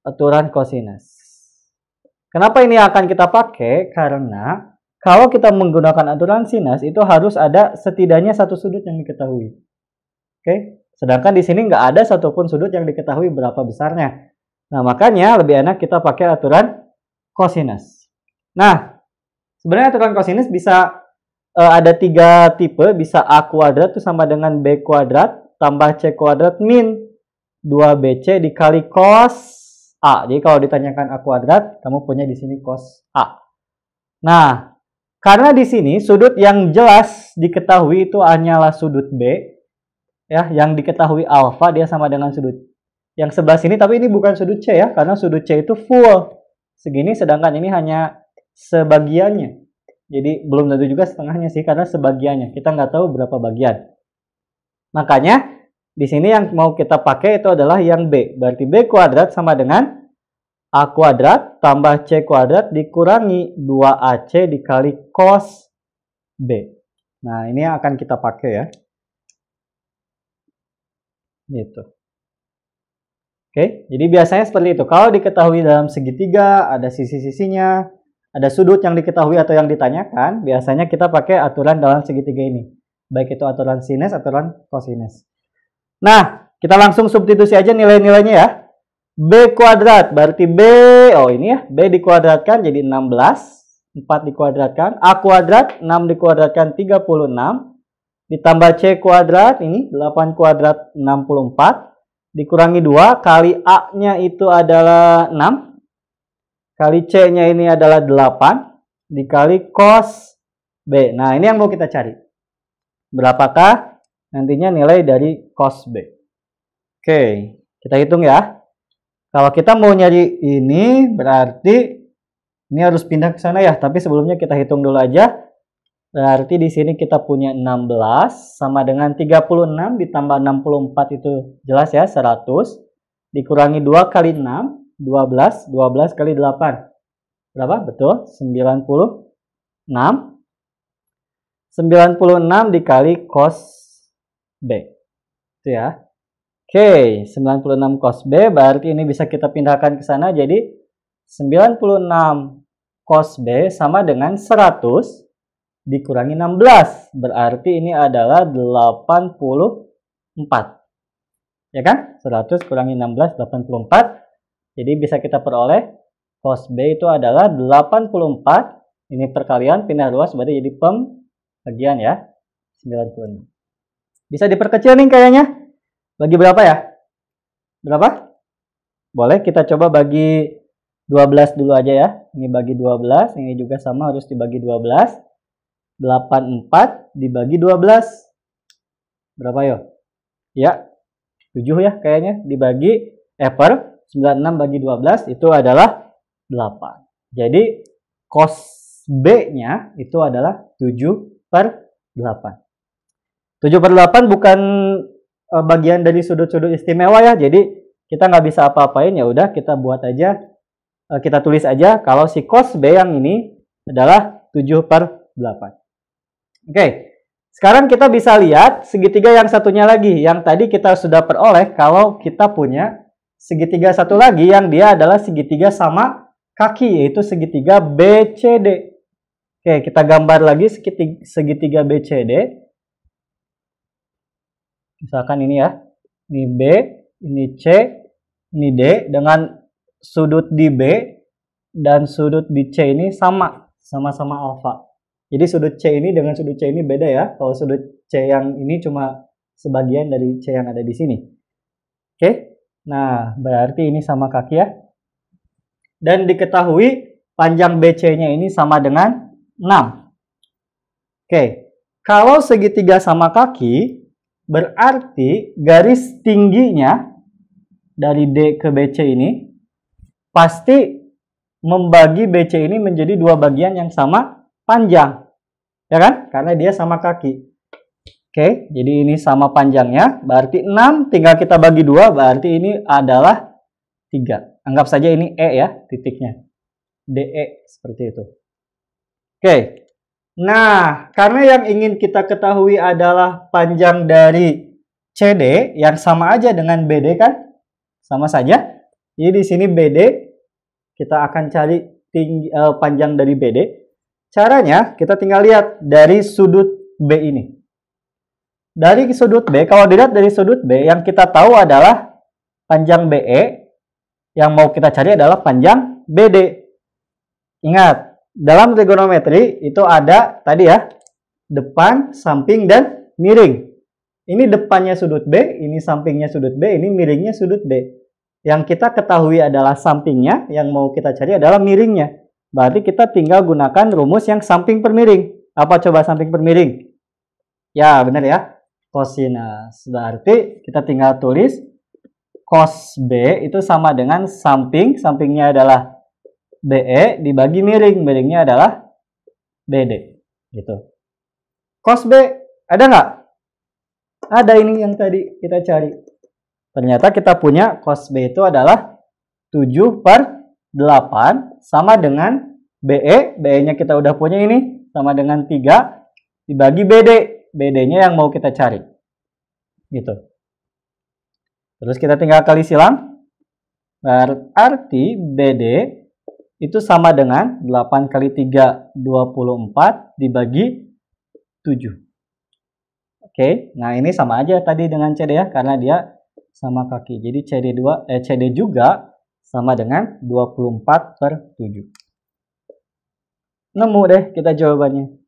Aturan kosinus. Kenapa ini akan kita pakai? Karena kalau kita menggunakan aturan sinus itu harus ada setidaknya satu sudut yang diketahui. Oke, sedangkan di sini nggak ada satupun sudut yang diketahui berapa besarnya. Nah, makanya lebih enak kita pakai aturan kosinus. Nah, sebenarnya aturan kosinus bisa ada 3 tipe. Bisa A kuadrat itu sama dengan B kuadrat tambah C kuadrat min 2BC dikali cos A. Jadi kalau ditanyakan A kuadrat, kamu punya di sini cos A. Nah, karena di sini sudut yang jelas diketahui itu hanyalah sudut B, ya, yang diketahui alfa dia sama dengan sudut yang sebelah sini, tapi ini bukan sudut C ya, karena sudut C itu full segini, sedangkan ini hanya sebagiannya. Jadi belum tentu juga setengahnya sih, karena sebagiannya kita nggak tahu berapa bagian. Makanya di sini yang mau kita pakai itu adalah yang B. Berarti B kuadrat sama dengan A kuadrat tambah C kuadrat dikurangi 2AC dikali cos B. Nah, ini yang akan kita pakai ya. Gitu. Oke, jadi biasanya seperti itu. Kalau diketahui dalam segitiga, ada sisi-sisinya, ada sudut yang diketahui atau yang ditanyakan, biasanya kita pakai aturan dalam segitiga ini. Baik itu aturan sinus, aturan kosinus. Nah, kita langsung substitusi aja nilai-nilainya ya. B kuadrat berarti B, oh ini ya, B dikuadratkan jadi 16, 4 dikuadratkan, A kuadrat 6 dikuadratkan 36, ditambah C kuadrat ini 8 kuadrat 64, dikurangi 2, kali A-nya itu adalah 6, kali C-nya ini adalah 8, dikali cos B. Nah, ini yang mau kita cari. Berapakah nantinya nilai dari cos B? Oke, kita hitung ya. Kalau kita mau nyari ini, berarti ini harus pindah ke sana ya. Tapi sebelumnya kita hitung dulu aja. Berarti di sini kita punya 16 sama dengan 36 ditambah 64 itu jelas ya, 100. Dikurangi 2 kali 6, 12. 12 kali 8. Berapa? Betul, 96. 96 dikali cos B. Itu ya. Oke, 96 cos B berarti ini bisa kita pindahkan ke sana. Jadi 96 cos B sama dengan 100 dikurangi 16. Berarti ini adalah 84. Ya kan? 100 kurangi 16, 84. Jadi bisa kita peroleh cos B itu adalah 84. Ini perkalian pindah ruas berarti jadi pembagian ya. 96. Bisa diperkecil nih kayaknya. Bagi berapa ya? Berapa? Boleh kita coba bagi 12 dulu aja ya. Ini bagi 12, ini juga sama harus dibagi 12. 84 dibagi 12. Berapa yo? Ya, 7 ya kayaknya. Dibagi per 96 bagi 12 itu adalah 8. Jadi cos B-nya itu adalah 7/8. 7/8 bukan bagian dari sudut-sudut istimewa ya, jadi kita nggak bisa apa-apain, ya udah kita buat aja, kita tulis aja kalau si cos B yang ini adalah 7/8. Oke, sekarang kita bisa lihat segitiga yang satunya lagi, yang tadi kita sudah peroleh kalau kita punya segitiga satu lagi yang dia adalah segitiga sama kaki, yaitu segitiga BCD. Oke, kita gambar lagi segitiga BCD. Misalkan ini ya, ini B, ini C, ini D, dengan sudut di B dan sudut di C ini sama-sama alfa. Jadi sudut C ini dengan sudut C ini beda ya. Kalau sudut C yang ini cuma sebagian dari C yang ada di sini. Oke, nah berarti ini sama kaki ya. Dan diketahui panjang BC-nya ini sama dengan 6. Oke, kalau segitiga sama kaki, berarti garis tingginya dari D ke BC ini pasti membagi BC ini menjadi dua bagian yang sama panjang. Ya kan? Karena dia sama kaki. Oke, jadi ini sama panjangnya, berarti 6 tinggal kita bagi 2, berarti ini adalah 3. Anggap saja ini E ya, titiknya. DE, seperti itu. Oke, nah karena yang ingin kita ketahui adalah panjang dari CD, yang sama aja dengan BD kan? Sama saja. Jadi di sini BD, kita akan cari panjang dari BD. Caranya, kita tinggal lihat dari sudut B ini. Dari sudut B, kalau dilihat dari sudut B, yang kita tahu adalah panjang BE, yang mau kita cari adalah panjang BD. Ingat, dalam trigonometri itu ada tadi ya, depan, samping, dan miring. Ini depannya sudut B, ini sampingnya sudut B, ini miringnya sudut B. Yang kita ketahui adalah sampingnya, yang mau kita cari adalah miringnya. Berarti kita tinggal gunakan rumus yang samping per miring. Apa coba samping per miring? Ya, benar ya. Kosinus. Berarti kita tinggal tulis cos B itu sama dengan sampingnya adalah BE dibagi miringnya adalah BD. Gitu. Cos B ada nggak? Ada ini yang tadi kita cari. Ternyata kita punya cos B itu adalah 7/8 sama dengan BE. BE-nya kita udah punya ini sama dengan 3 dibagi BD. BD-nya yang mau kita cari. Gitu. Terus kita tinggal kali silang. Berarti BD itu sama dengan 8 kali 3, 24 dibagi 7. Oke, nah ini sama aja tadi dengan CD ya, karena dia sama kaki. Jadi CD juga sama dengan 24/7. Nemu deh kita jawabannya.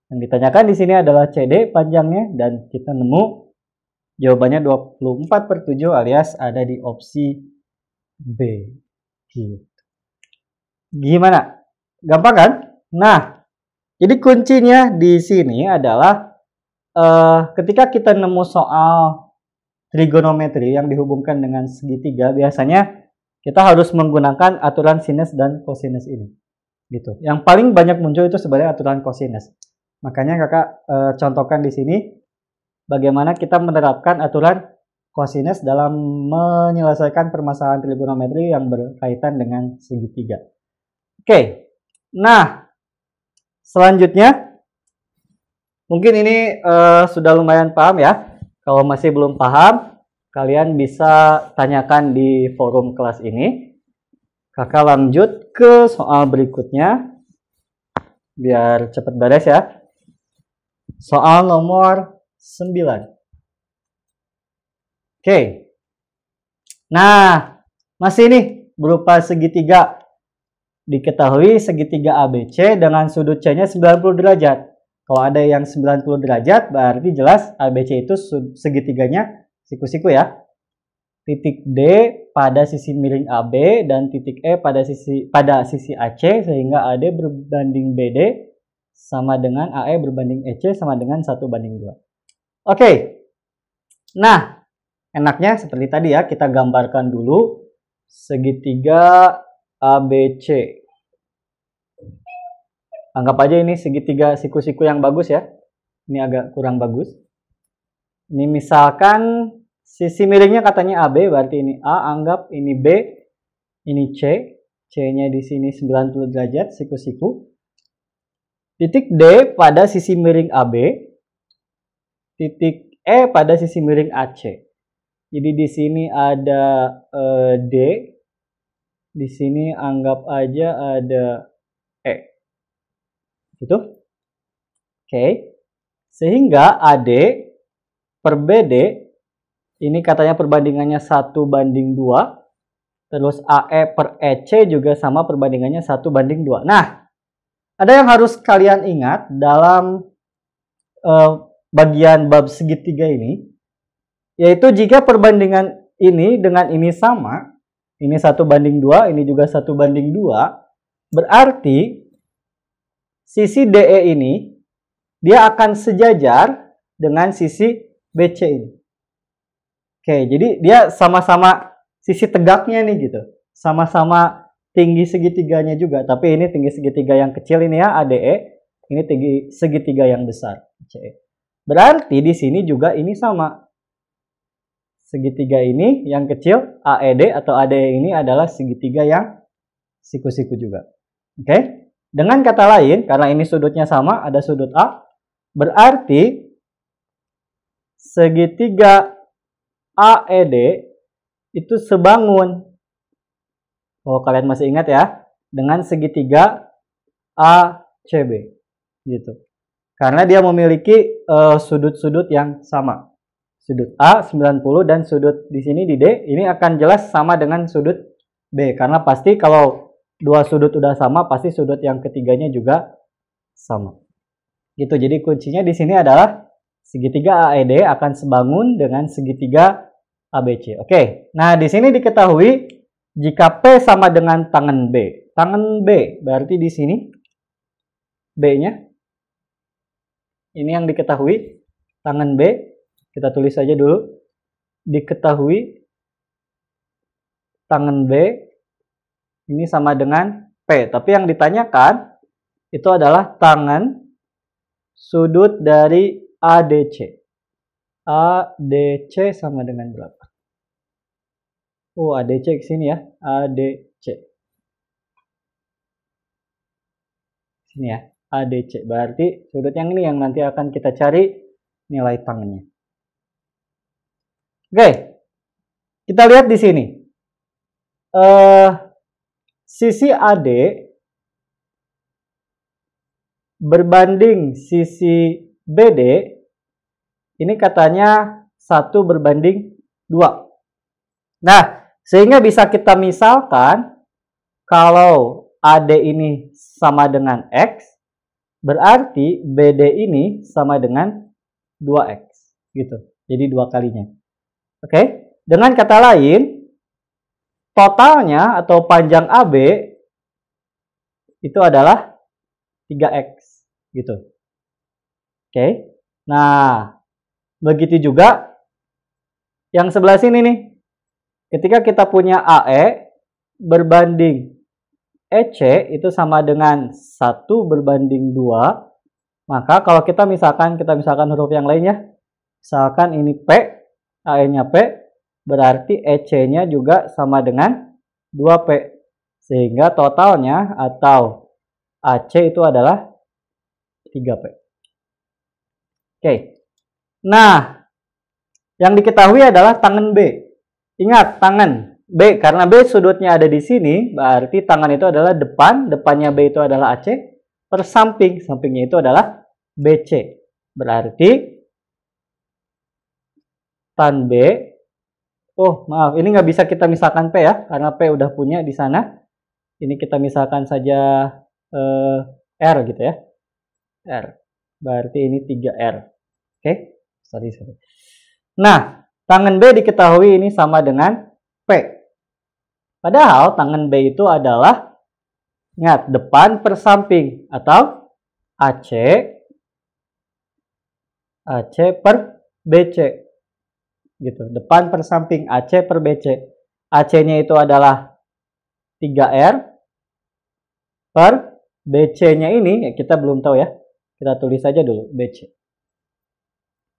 Yang ditanyakan di sini adalah CD panjangnya, dan kita nemu jawabannya 24/7 alias ada di opsi B. Gitu. Gimana? Gampang kan? Nah, jadi kuncinya di sini adalah ketika kita nemu soal trigonometri yang dihubungkan dengan segitiga, biasanya kita harus menggunakan aturan sinus dan kosinus ini. Gitu. Yang paling banyak muncul itu sebenarnya aturan kosinus. Makanya kakak contohkan di sini bagaimana kita menerapkan aturan kosinus dalam menyelesaikan permasalahan trigonometri yang berkaitan dengan segitiga. Oke, nah selanjutnya mungkin ini sudah lumayan paham ya. Kalau masih belum paham, kalian bisa tanyakan di forum kelas ini. Kakak lanjut ke soal berikutnya biar cepat beres ya. Soal nomor 9. Oke. Nah, masih nih berupa segitiga. Diketahui segitiga ABC dengan sudut C-nya 90 derajat. Kalau ada yang 90 derajat, berarti jelas ABC itu segitiganya siku-siku ya. Titik D pada sisi miring AB dan titik E pada sisi AC, sehingga AD berbanding BD sama dengan AE berbanding EC sama dengan 1/2. Oke. Nah, enaknya seperti tadi ya, kita gambarkan dulu segitiga ABC. Anggap aja ini segitiga siku-siku yang bagus ya. Ini agak kurang bagus. Ini misalkan sisi miringnya katanya AB, berarti ini A, anggap ini B, ini C. C-nya di sini 90 derajat siku-siku. Titik D pada sisi miring AB. Titik E pada sisi miring AC. Jadi di sini ada D. Di sini anggap aja ada E. Gitu. Oke. Sehingga AD per BD ini katanya perbandingannya 1/2. Terus AE per EC juga sama perbandingannya 1/2. Nah, ada yang harus kalian ingat dalam bagian bab segitiga ini, yaitu jika perbandingan ini dengan ini sama, ini 1/2, ini juga 1/2, berarti sisi DE ini dia akan sejajar dengan sisi BC ini. Oke, jadi dia sama-sama sisi tegaknya nih gitu. Sama-sama tinggi segitiganya juga, tapi ini tinggi segitiga yang kecil ini ya, ADE. Ini tinggi segitiga yang besar, CE. Berarti di sini juga ini sama. Segitiga ini yang kecil, AED atau ADE ini adalah segitiga yang siku-siku juga. Oke? Dengan kata lain, karena ini sudutnya sama, ada sudut A, berarti segitiga AED itu sebangun. Oh, kalian masih ingat ya? Dengan segitiga ACB. Gitu. Karena dia memiliki sudut-sudut yang sama. Sudut A 90 dan sudut di sini di D ini akan jelas sama dengan sudut B. Karena pasti kalau dua sudut udah sama, pasti sudut yang ketiganya juga sama. Gitu. Jadi kuncinya di sini adalah segitiga AED akan sebangun dengan segitiga ABC. Oke. Nah, di sini diketahui jika P sama dengan tangan B. Tangan B berarti di sini B-nya ini yang diketahui. Tangan B kita tulis saja dulu. Diketahui tangan B ini sama dengan P. Tapi yang ditanyakan itu adalah tangan sudut dari ADC. ADC sama dengan berapa? Oh, ADC ke sini ya. ADC. Sini ya. ADC. Berarti sudut yang ini yang nanti akan kita cari nilai tangannya. Oke, kita lihat di sini. Sisi AD berbanding sisi BD, ini katanya 1 berbanding 2. Nah, sehingga bisa kita misalkan kalau AD ini sama dengan X, berarti BD ini sama dengan 2X. Gitu. Jadi 2 kalinya. Oke, dengan kata lain, totalnya atau panjang AB itu adalah 3X, gitu. Oke, nah, begitu juga yang sebelah sini nih. Ketika kita punya AE berbanding EC itu sama dengan 1 berbanding 2, maka kalau kita misalkan huruf yang lainnya, misalkan ini P, AE-nya P, berarti EC-nya juga sama dengan 2P. Sehingga totalnya atau AC itu adalah 3P. Oke. Nah, yang diketahui adalah tangan B. Ingat, tangan B. Karena B sudutnya ada di sini, berarti tangan itu adalah depan. Depannya B itu adalah AC. Per samping. Sampingnya itu adalah BC. Berarti tan B, oh maaf, ini nggak bisa kita misalkan P ya, karena P udah punya di sana. Ini kita misalkan saja R gitu ya. R, berarti ini 3R. Oke, sorry. Nah, tangan B diketahui ini sama dengan P. Padahal tangan B itu adalah, ingat, depan per samping, atau AC per BC. Gitu, depan per samping, AC per BC. AC-nya itu adalah 3R per BC-nya ini, ya kita belum tahu ya. Kita tulis saja dulu BC.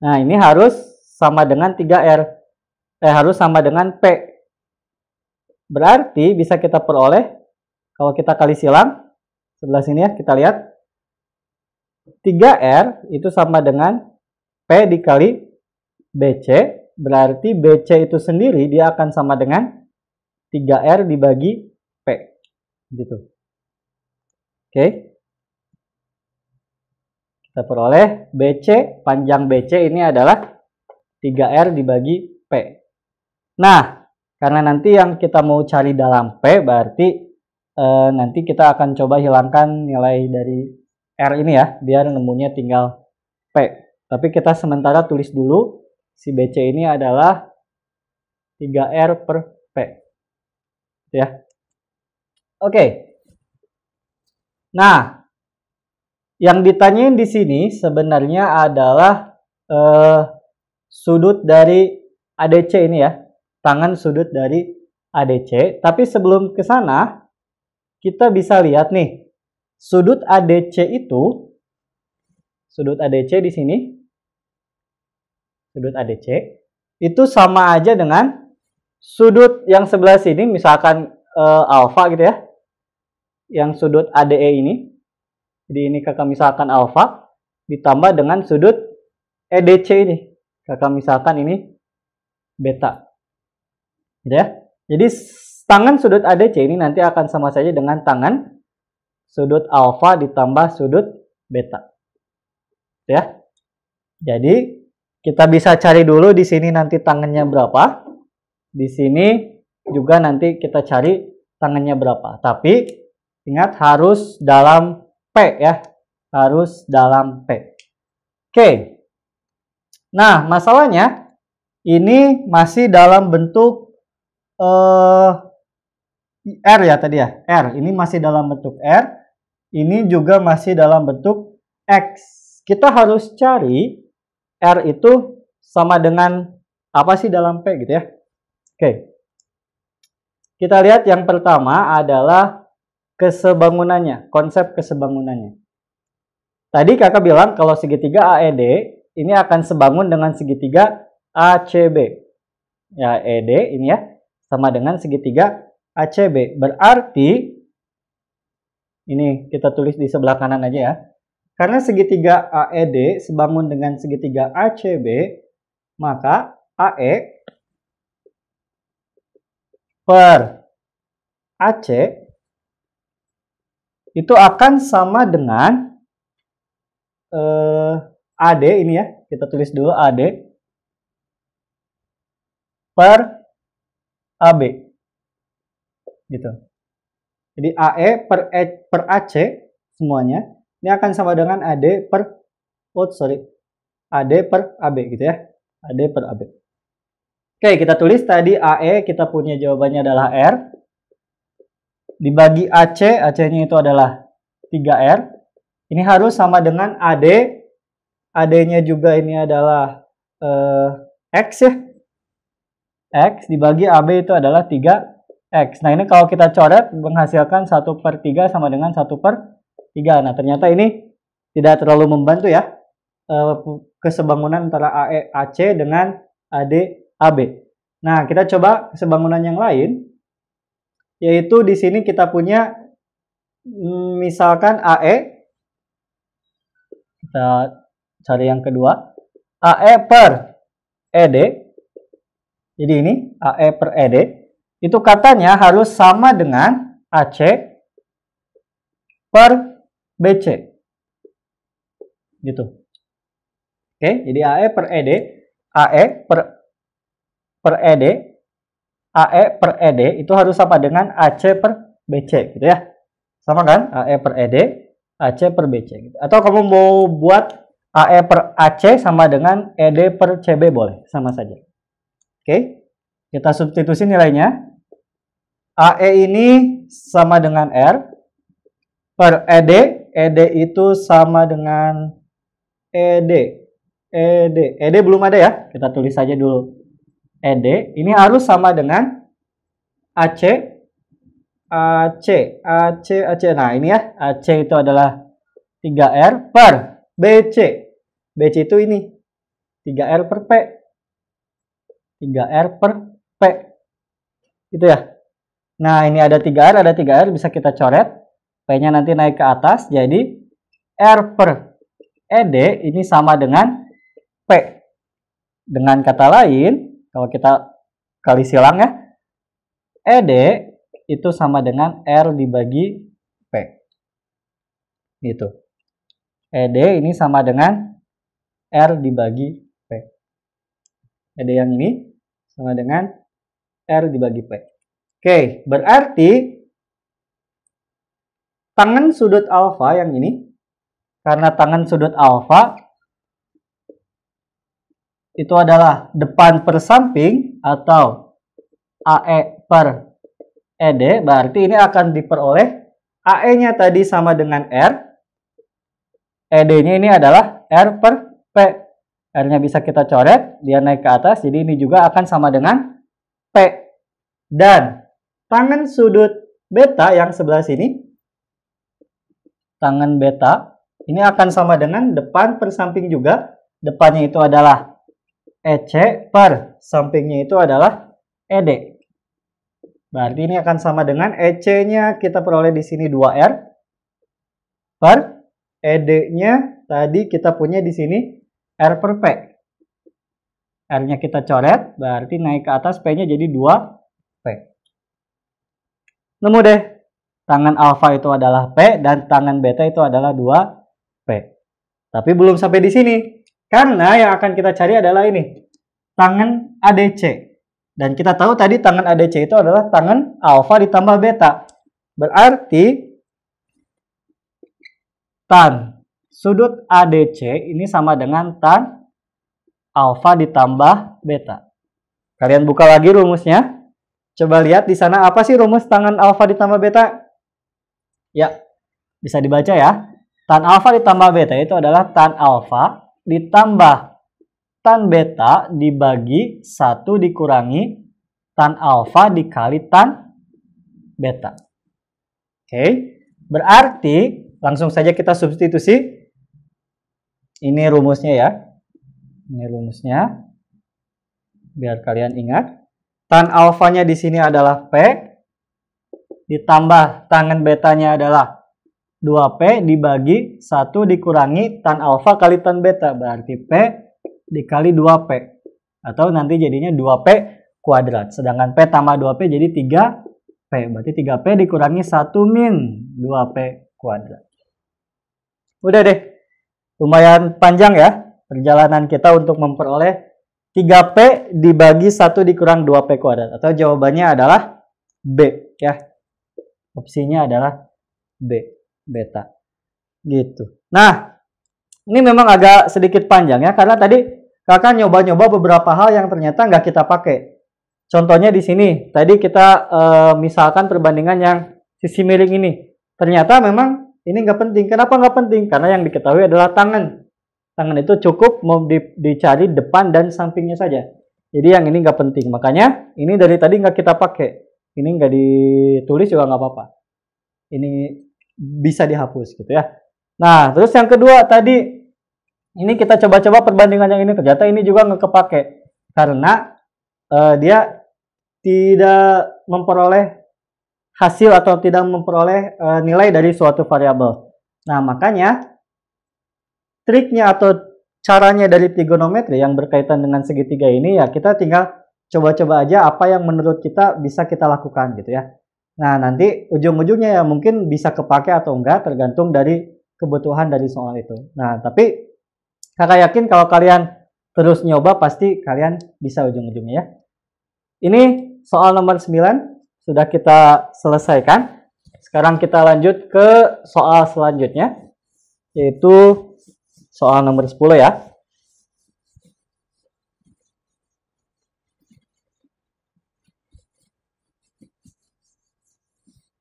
Nah, ini harus sama dengan 3R. Harus sama dengan P. Berarti bisa kita peroleh, kalau kita kali silang, sebelah sini ya, kita lihat. 3R itu sama dengan P dikali BC. Berarti BC itu sendiri dia akan sama dengan 3R dibagi P. Gitu. Oke. Kita peroleh BC, panjang BC ini adalah 3R dibagi P. Nah, karena nanti yang kita mau cari dalam P, berarti nanti kita akan coba hilangkan nilai dari R ini ya, biar nemunya tinggal P. Tapi kita sementara tulis dulu. Si BC ini adalah 3R per P. Ya. Oke. Nah, yang ditanyain di sini sebenarnya adalah sudut dari ADC ini ya. Tangan sudut dari ADC. Tapi sebelum ke sana, kita bisa lihat nih, sudut ADC di sini, sudut ADC itu sama aja dengan sudut yang sebelah sini, misalkan alfa gitu ya, yang sudut ADE ini. Jadi ini kakak misalkan alfa ditambah dengan sudut EDC ini, kakak misalkan ini beta, gitu ya. Jadi tangan sudut ADC ini nanti akan sama saja dengan tangan sudut alfa ditambah sudut beta, gitu ya. Jadi kita bisa cari dulu di sini nanti tangannya berapa, di sini juga nanti kita cari tangannya berapa. Tapi ingat harus dalam P ya, harus dalam P. Oke. Nah, masalahnya ini masih dalam bentuk R ya tadi ya, R. Ini masih dalam bentuk R. Ini juga masih dalam bentuk X. Kita harus cari R itu sama dengan apa sih dalam P gitu ya. Oke. Kita lihat yang pertama adalah kesebangunannya, konsep kesebangunannya. Tadi kakak bilang kalau segitiga AED ini akan sebangun dengan segitiga ACB. Ya, ED ini ya sama dengan segitiga ACB. Berarti ini kita tulis di sebelah kanan aja ya. Karena segitiga AED sebangun dengan segitiga ACB, maka AE per AC itu akan sama dengan AD ini ya, kita tulis dulu AD per AB gitu. Jadi AE per AC semuanya ini akan sama dengan AD per AD per AB gitu ya, AD per AB. Oke, kita tulis tadi AE, kita punya jawabannya adalah R dibagi AC, AC-nya itu adalah 3R. Ini harus sama dengan AD. AD-nya juga ini adalah X ya. X dibagi AB itu adalah 3X. Nah, ini kalau kita coret menghasilkan 1/3 sama dengan 1/3. Nah, ternyata ini tidak terlalu membantu ya. Kesebangunan antara AE, AC dengan AD, AB. Nah, kita coba kesebangunan yang lain. Yaitu di sini kita punya misalkan AE, kita cari yang kedua, AE per ED. Jadi ini AE per ED itu katanya harus sama dengan AC per BC. Gitu. Oke, jadi AE per ED, AE per ED, AE per ED itu harus sama dengan AC per BC gitu ya. Sama kan? AE per ED, AC per BC gitu. Atau kamu mau buat AE per AC sama dengan ED per CB boleh, sama saja. Oke. Kita substitusi nilainya. AE ini sama dengan R per ED, ED itu sama dengan ED belum ada ya. Kita tulis saja dulu. ED ini harus sama dengan AC. Nah, ini ya. AC itu adalah 3R per BC. BC itu ini 3R per P. 3R per P. Gitu ya. Nah, ini ada 3R, ada 3R bisa kita coret. P-nya nanti naik ke atas. Jadi R per ED ini sama dengan P. Dengan kata lain, kalau kita kali silang ya, ED itu sama dengan R dibagi P. Gitu. ED ini sama dengan R dibagi P. ED yang ini sama dengan R dibagi P. Oke, berarti tangan sudut alfa yang ini, karena tangan sudut alfa itu adalah depan per samping atau AE per ED, berarti ini akan diperoleh AE-nya tadi sama dengan R, ED-nya ini adalah R per P. R-nya bisa kita coret, dia naik ke atas, jadi ini juga akan sama dengan P. Dan tangan sudut beta yang sebelah sini, tangen beta, ini akan sama dengan depan per samping juga. Depannya itu adalah EC per sampingnya itu adalah ED. Berarti ini akan sama dengan EC-nya kita peroleh di sini 2R per ED-nya tadi kita punya di sini R per P. R-nya kita coret, berarti naik ke atas P-nya jadi 2P. Nemu deh, tangan alfa itu adalah P dan tangan beta itu adalah 2P. Tapi belum sampai di sini. Karena yang akan kita cari adalah ini, tangan ADC. Dan kita tahu tadi tangan ADC itu adalah tangan alfa ditambah beta. Berarti tan sudut ADC ini sama dengan tan alfa ditambah beta. Kalian buka lagi rumusnya. Coba lihat di sana apa sih rumus tangan alfa ditambah beta? Ya, bisa dibaca ya. Tan alfa ditambah beta itu adalah tan alfa ditambah tan beta dibagi 1 dikurangi tan alfa dikali tan beta. Oke, berarti langsung saja kita substitusi. Ini rumusnya ya. Ini rumusnya. Biar kalian ingat. Tan alfanya di sini adalah P. Ditambah tangen betanya adalah 2P dibagi 1 dikurangi tan alfa kali tan beta. Berarti P dikali 2P. Atau nanti jadinya 2P kuadrat. Sedangkan P tambah 2P jadi 3P. Berarti 3P dikurangi 1 min 2P kuadrat. Udah deh. Lumayan panjang ya perjalanan kita untuk memperoleh 3P dibagi 1 dikurang 2P kuadrat. Atau jawabannya adalah B ya. Opsinya adalah B. Beta. Gitu. Nah, ini memang agak sedikit panjang ya. Karena tadi kakak nyoba-nyoba beberapa hal yang ternyata nggak kita pakai. Contohnya di sini. Tadi kita misalkan perbandingan yang sisi miring ini. Ternyata memang ini nggak penting. Kenapa nggak penting? Karena yang diketahui adalah tangan. Tangan itu cukup mau dicari depan dan sampingnya saja. Jadi yang ini nggak penting. Makanya ini dari tadi nggak kita pakai. Ini nggak ditulis juga nggak apa-apa. Ini bisa dihapus gitu ya. Nah, terus yang kedua tadi ini kita coba-coba perbandingan yang ini. Ternyata ini juga nggak kepake. Karena dia tidak memperoleh hasil atau tidak memperoleh nilai dari suatu variabel. Nah, makanya triknya atau caranya dari trigonometri yang berkaitan dengan segitiga ini ya kita tinggal coba-coba aja apa yang menurut kita bisa kita lakukan gitu ya. Nah, nanti ujung-ujungnya ya mungkin bisa kepake atau enggak tergantung dari kebutuhan dari soal itu. Nah, tapi kakak yakin kalau kalian terus nyoba pasti kalian bisa ujung-ujungnya ya. Ini soal nomor 9 sudah kita selesaikan. Sekarang kita lanjut ke soal selanjutnya yaitu soal nomor 10 ya.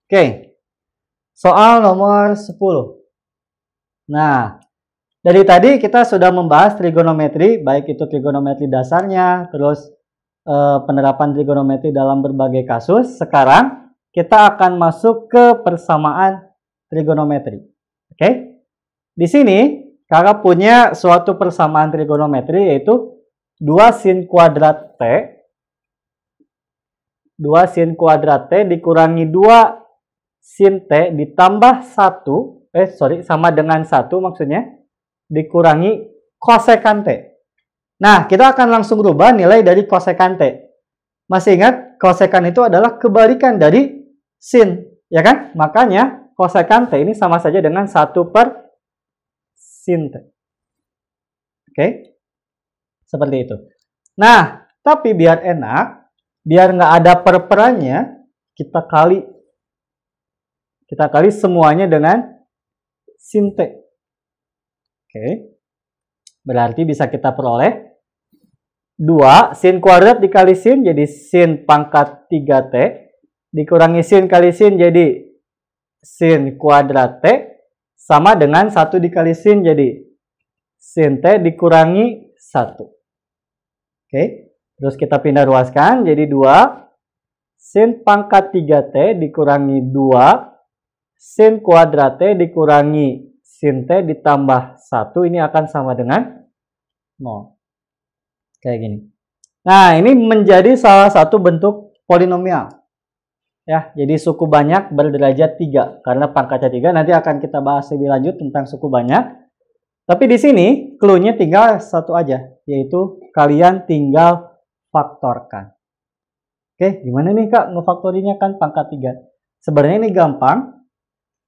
Oke, soal nomor 10. Nah, dari tadi kita sudah membahas trigonometri, baik itu trigonometri dasarnya, terus penerapan trigonometri dalam berbagai kasus. Sekarang kita akan masuk ke persamaan trigonometri. Oke, di sini kakak punya suatu persamaan trigonometri yaitu 2 sin kuadrat T. 2 sin kuadrat T dikurangi 2 sin T ditambah 1, sama dengan 1 maksudnya, dikurangi kosekan T. Nah, kita akan langsung rubah nilai dari kosekan T. Masih ingat, kosekan itu adalah kebalikan dari sin, ya kan? Makanya, kosekan T ini sama saja dengan 1 per sin T. Oke? Seperti itu. Nah, tapi biar enak, biar nggak ada per-perannya, kita kali semuanya dengan sin T. Oke. Berarti bisa kita peroleh 2 sin kuadrat dikali sin jadi sin pangkat 3T. Dikurangi sin kali sin jadi sin kuadrat T. Sama dengan 1 dikali sin jadi sin T dikurangi 1. Oke. Terus kita pindah ruaskan jadi 2 sin sin pangkat 3T dikurangi 2 sin kuadrat T dikurangi sin T ditambah 1 ini akan sama dengan 0. Kayak gini. Nah, ini menjadi salah satu bentuk polinomial. Ya, jadi suku banyak berderajat 3 karena pangkatnya 3. Nanti akan kita bahas lebih lanjut tentang suku banyak. Tapi di sini clue-nya tinggal satu aja, yaitu kalian tinggal faktorkan. Oke, gimana nih Kak ngefaktorinya kan pangkat 3? Sebenarnya ini gampang.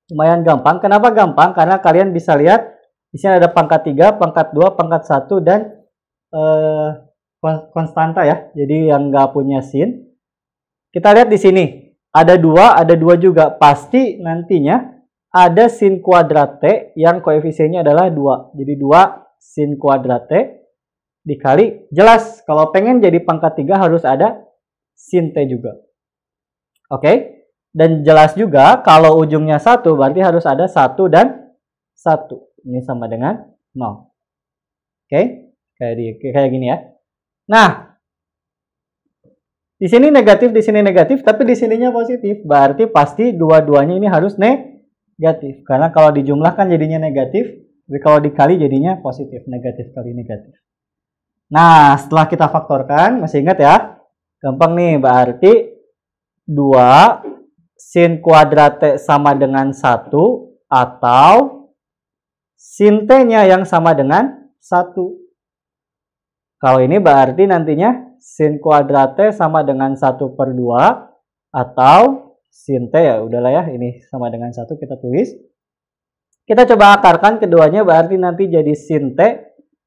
Lumayan gampang. Kenapa gampang? Karena kalian bisa lihat di sini ada pangkat 3, pangkat 2, pangkat 1 dan konstanta ya. Jadi yang nggak punya sin. Kita lihat di sini. Ada 2 juga. Pasti nantinya ada sin kuadrat T yang koefisiennya adalah 2. Jadi 2 sin kuadrat T dikali. Jelas kalau pengen jadi pangkat 3 harus ada sin T juga. Oke. Dan jelas juga kalau ujungnya 1 berarti harus ada 1 dan 1. Ini sama dengan 0. Oke. Kayak gini ya. Nah, di sini negatif, tapi di sininya positif. Berarti pasti dua-duanya ini harus negatif. Karena kalau dijumlahkan jadinya negatif, tapi kalau dikali jadinya positif. Negatif kali negatif. Nah, setelah kita faktorkan, masih ingat ya? Gampang nih, berarti 2 sin kuadrat T sama dengan 1 atau sin T-nya yang sama dengan 1. Kalau ini berarti nantinya sin kuadrat T sama dengan 1/2 atau sin T ya udahlah ya ini sama dengan 1 kita tulis. Kita coba akarkan keduanya berarti nanti jadi sin T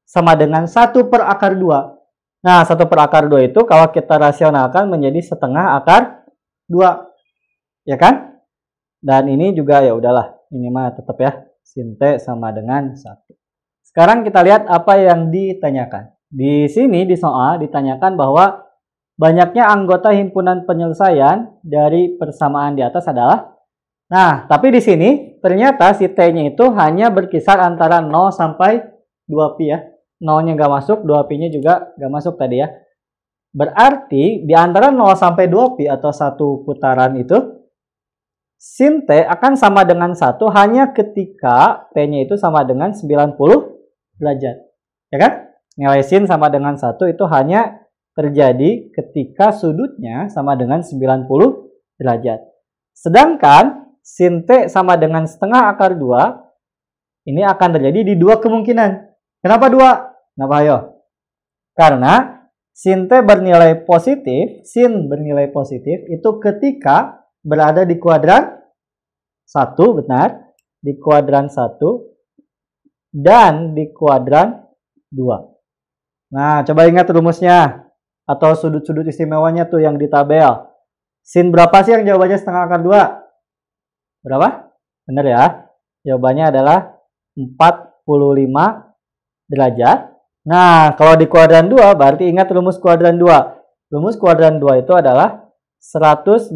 sama dengan 1/2. Nah 1/2 itu kalau kita rasionalkan menjadi setengah akar 2. Ya kan? Dan ini juga ya udahlah ini mah tetap ya sin T sama dengan 1. Sekarang kita lihat apa yang ditanyakan. Di sini di soal ditanyakan bahwa banyaknya anggota himpunan penyelesaian dari persamaan di atas adalah. Nah, tapi di sini ternyata si T-nya itu hanya berkisar antara 0 sampai 2pi ya. 0-nya nggak masuk, 2pi-nya juga nggak masuk tadi ya. Berarti di antara 0 sampai 2pi atau satu putaran itu sin T akan sama dengan 1 hanya ketika T-nya itu sama dengan 90 derajat. Ya kan? Nilai sin sama dengan 1 itu hanya terjadi ketika sudutnya sama dengan 90 derajat. Sedangkan sin T sama dengan setengah akar 2 ini akan terjadi di dua kemungkinan. Kenapa 2? Kenapa ayo? Karena sin T bernilai positif, sin bernilai positif itu ketika berada di kuadran 1, benar, di kuadran 1 dan di kuadran 2. Nah, coba ingat rumusnya atau sudut-sudut istimewanya tuh yang di tabel. Sin berapa sih yang jawabannya setengah akar 2? Berapa? Benar ya? Jawabannya adalah 45 derajat. Nah, kalau di kuadran 2 berarti ingat rumus kuadran 2. Rumus kuadran 2 itu adalah 180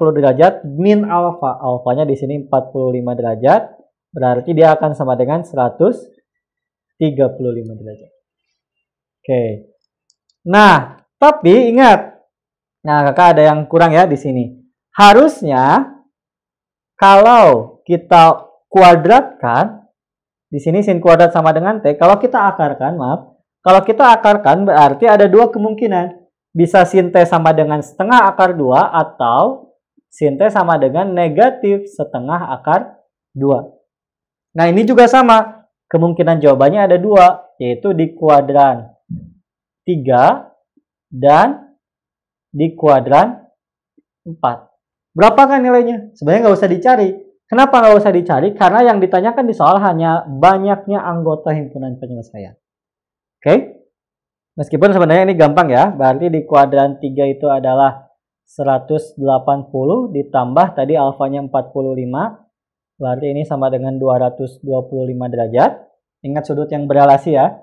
derajat min alfa. Alfanya di sini 45 derajat. Berarti dia akan sama dengan 135 derajat. Oke. Nah, tapi ingat. Nah, kakak ada yang kurang ya di sini. Harusnya kalau kita kuadratkan di sini sin kuadrat sama dengan T, kalau kita akarkan, kalau kita akarkan berarti ada dua kemungkinan. Bisa sin T sama dengan setengah akar 2 atau sin T sama dengan negatif setengah akar 2. Nah, ini juga sama. Kemungkinan jawabannya ada dua, yaitu di kuadran 3 dan di kuadran 4. Berapa kan nilainya? Sebenarnya nggak usah dicari. Kenapa nggak usah dicari? Karena yang ditanyakan di soal hanya banyaknya anggota himpunan penyelesaian. Oke? Meskipun sebenarnya ini gampang ya. Berarti di kuadran 3 itu adalah 180 ditambah tadi alfanya 45. Berarti ini sama dengan 225 derajat. Ingat sudut yang berelasi ya.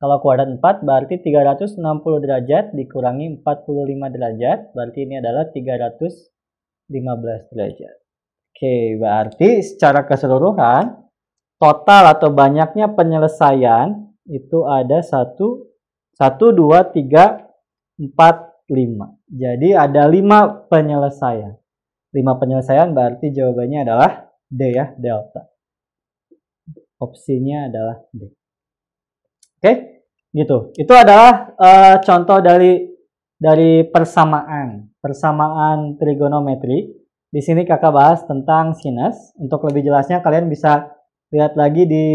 Kalau kuadran 4 berarti 360 derajat dikurangi 45 derajat. Berarti ini adalah 315 derajat. Oke, berarti secara keseluruhan total atau banyaknya penyelesaian itu ada 1, 2, 3, 4, 5. Jadi ada 5 penyelesaian. 5 penyelesaian berarti jawabannya adalah D ya, delta. Opsinya adalah D. Oke, gitu. Itu adalah contoh dari persamaan trigonometri. Di sini kakak bahas tentang sinus. Untuk lebih jelasnya kalian bisa lihat lagi di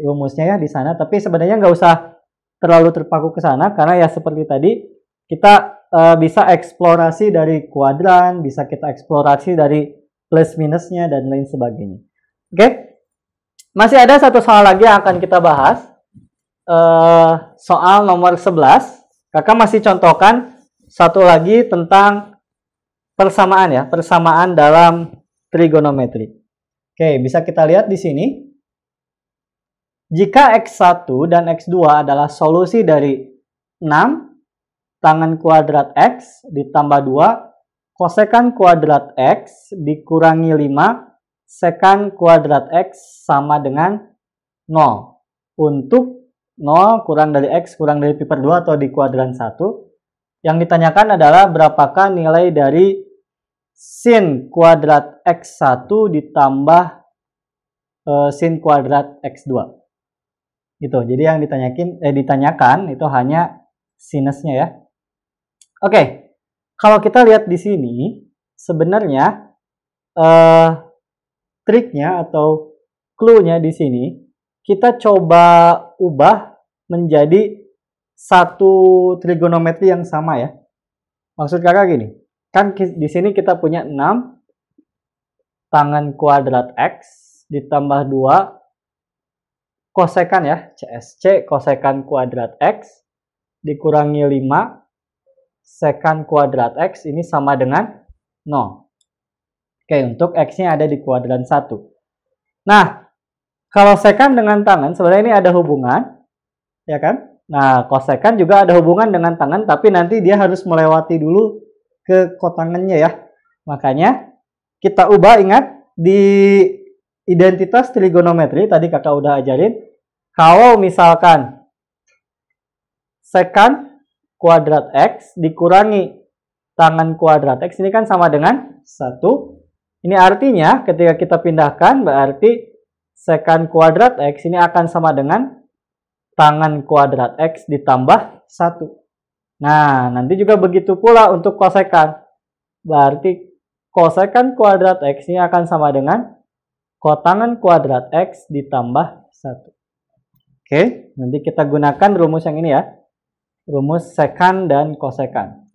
rumusnya ya di sana. Tapi sebenarnya nggak usah terlalu terpaku ke sana karena ya seperti tadi kita bisa eksplorasi dari kuadran, bisa kita eksplorasi dari plus minusnya dan lain sebagainya. Oke, masih ada satu soal lagi yang akan kita bahas. Soal nomor 11. Kakak masih contohkan satu lagi tentang persamaan ya, persamaan dalam trigonometri. Oke, bisa kita lihat di sini. Jika X1 dan X2 adalah solusi dari 6 tangan kuadrat X ditambah 2 kosekan kuadrat X dikurangi 5 sekan kuadrat X sama dengan 0. Untuk 0 kurang dari X kurang dari pi per 2 atau di kuadran 1. Yang ditanyakan adalah berapakah nilai dari sin kuadrat X1 ditambah sin kuadrat X2. Gitu. Jadi yang ditanyakan itu hanya sinusnya ya. Oke. Kalau kita lihat di sini sebenarnya triknya atau clue-nya di sini kita coba ubah menjadi satu trigonometri yang sama ya. Maksud kakak gini, kan di sini kita punya 6 tangan kuadrat X ditambah 2 kosekan ya, CSC kosekan kuadrat X dikurangi 5 sekan kuadrat X ini sama dengan 0. Oke, untuk X-nya ada di kuadran 1. Nah, kalau sekan dengan tangan sebenarnya ini ada hubungan, ya kan? Nah, kosekan juga ada hubungan dengan tangan, tapi nanti dia harus melewati dulu ke kotangannya ya. Makanya kita ubah, ingat di identitas trigonometri tadi kakak udah ajarin, kalau misalkan sekan kuadrat X dikurangi tangan kuadrat X ini kan sama dengan 1. Ini artinya ketika kita pindahkan berarti sekan kuadrat X ini akan sama dengan tangan kuadrat X ditambah 1. Nah, nanti juga begitu pula untuk kosekan. Berarti kosekan kuadrat X ini akan sama dengan kotangan kuadrat X ditambah 1. Oke, nanti kita gunakan rumus yang ini ya. Rumus sekan dan kosekan.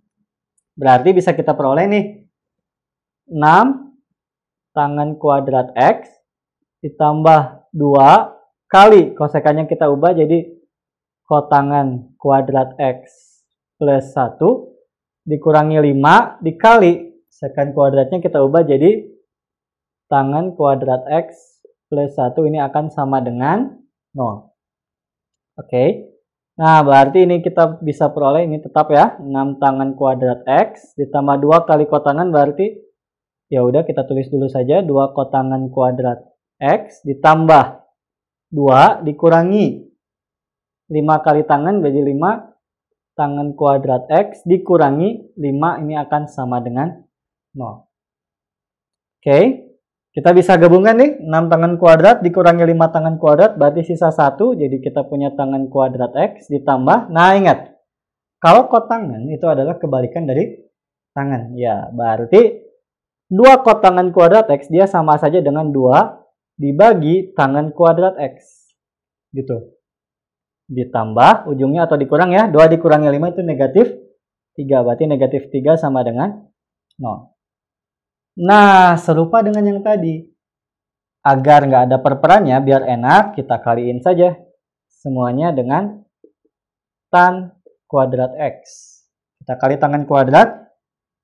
Berarti bisa kita peroleh nih. 6 tangan kuadrat X ditambah 2 kali kosekannya kita ubah jadi kotangan kuadrat X plus 1 dikurangi 5 dikali sekan kuadratnya kita ubah jadi tangan kuadrat X plus 1 ini akan sama dengan 0. Oke. Nah, berarti ini kita bisa peroleh ini tetap ya 6 tangan kuadrat X ditambah 2 kali kotangan berarti ya udah kita tulis dulu saja 2 kotangan kuadrat X ditambah 2 dikurangi 5 kali tangan jadi 5 tangan kuadrat X dikurangi 5 ini akan sama dengan 0. Oke, kita bisa gabungkan nih 6 tangan kuadrat dikurangi 5 tangan kuadrat berarti sisa 1. Jadi kita punya tangan kuadrat X ditambah, nah ingat kalau kotangan itu adalah kebalikan dari tangan ya, berarti 2 kotangan kuadrat X dia sama saja dengan 2 dibagi tangan kuadrat X gitu, ditambah ujungnya atau dikurang ya, 2 dikurangi 5 itu negatif 3, berarti negatif 3 sama dengan 0. Nah, serupa dengan yang tadi, agar nggak ada perperannya biar enak kita kaliin saja semuanya dengan tan kuadrat X. Kita kali tangan kuadrat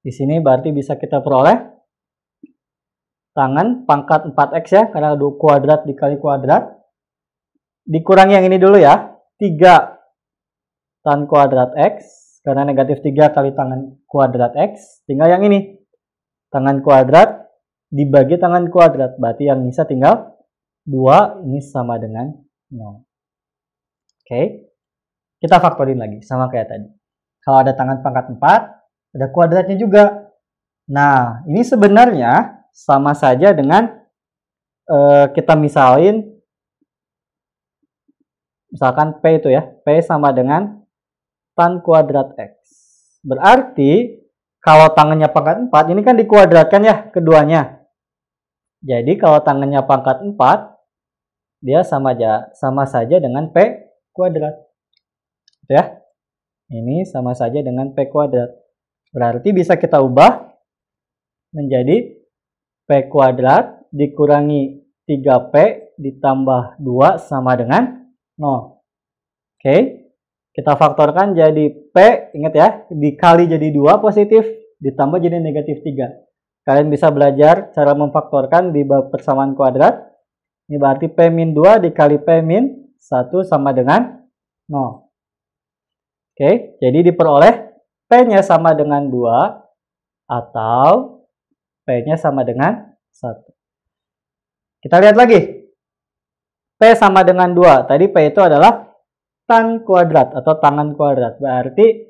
di sini berarti bisa kita peroleh tangan pangkat 4X ya, karena kuadrat dikali kuadrat. Dikurangi yang ini dulu ya, 3 tan kuadrat X, karena negatif 3 kali tangan kuadrat X. Tinggal yang ini, tangan kuadrat dibagi tangan kuadrat, berarti yang bisa tinggal 2, ini sama dengan 0. Oke, kita faktorin lagi, sama kayak tadi. Kalau ada tangan pangkat 4, ada kuadratnya juga. Nah, ini sebenarnya sama saja dengan kita misalkan P itu ya, P sama dengan tan kuadrat X. Berarti kalau tangannya pangkat 4, ini kan dikuadratkan ya keduanya. Jadi kalau tangannya pangkat 4, dia sama saja dengan P kuadrat. Gitu ya. Ini sama saja dengan P kuadrat. Berarti bisa kita ubah menjadi P kuadrat dikurangi 3P ditambah 2 sama dengan 0. Oke, kita faktorkan jadi P, ingat ya, dikali jadi 2 positif, ditambah jadi negatif 3. Kalian bisa belajar cara memfaktorkan di bab persamaan kuadrat. Ini berarti P min 2 dikali P min 1 sama dengan 0. Oke, jadi diperoleh P-nya sama dengan 2 atau P-nya sama dengan 1. Kita lihat lagi. P sama dengan 2. Tadi P itu adalah tan kuadrat atau tangan kuadrat. Berarti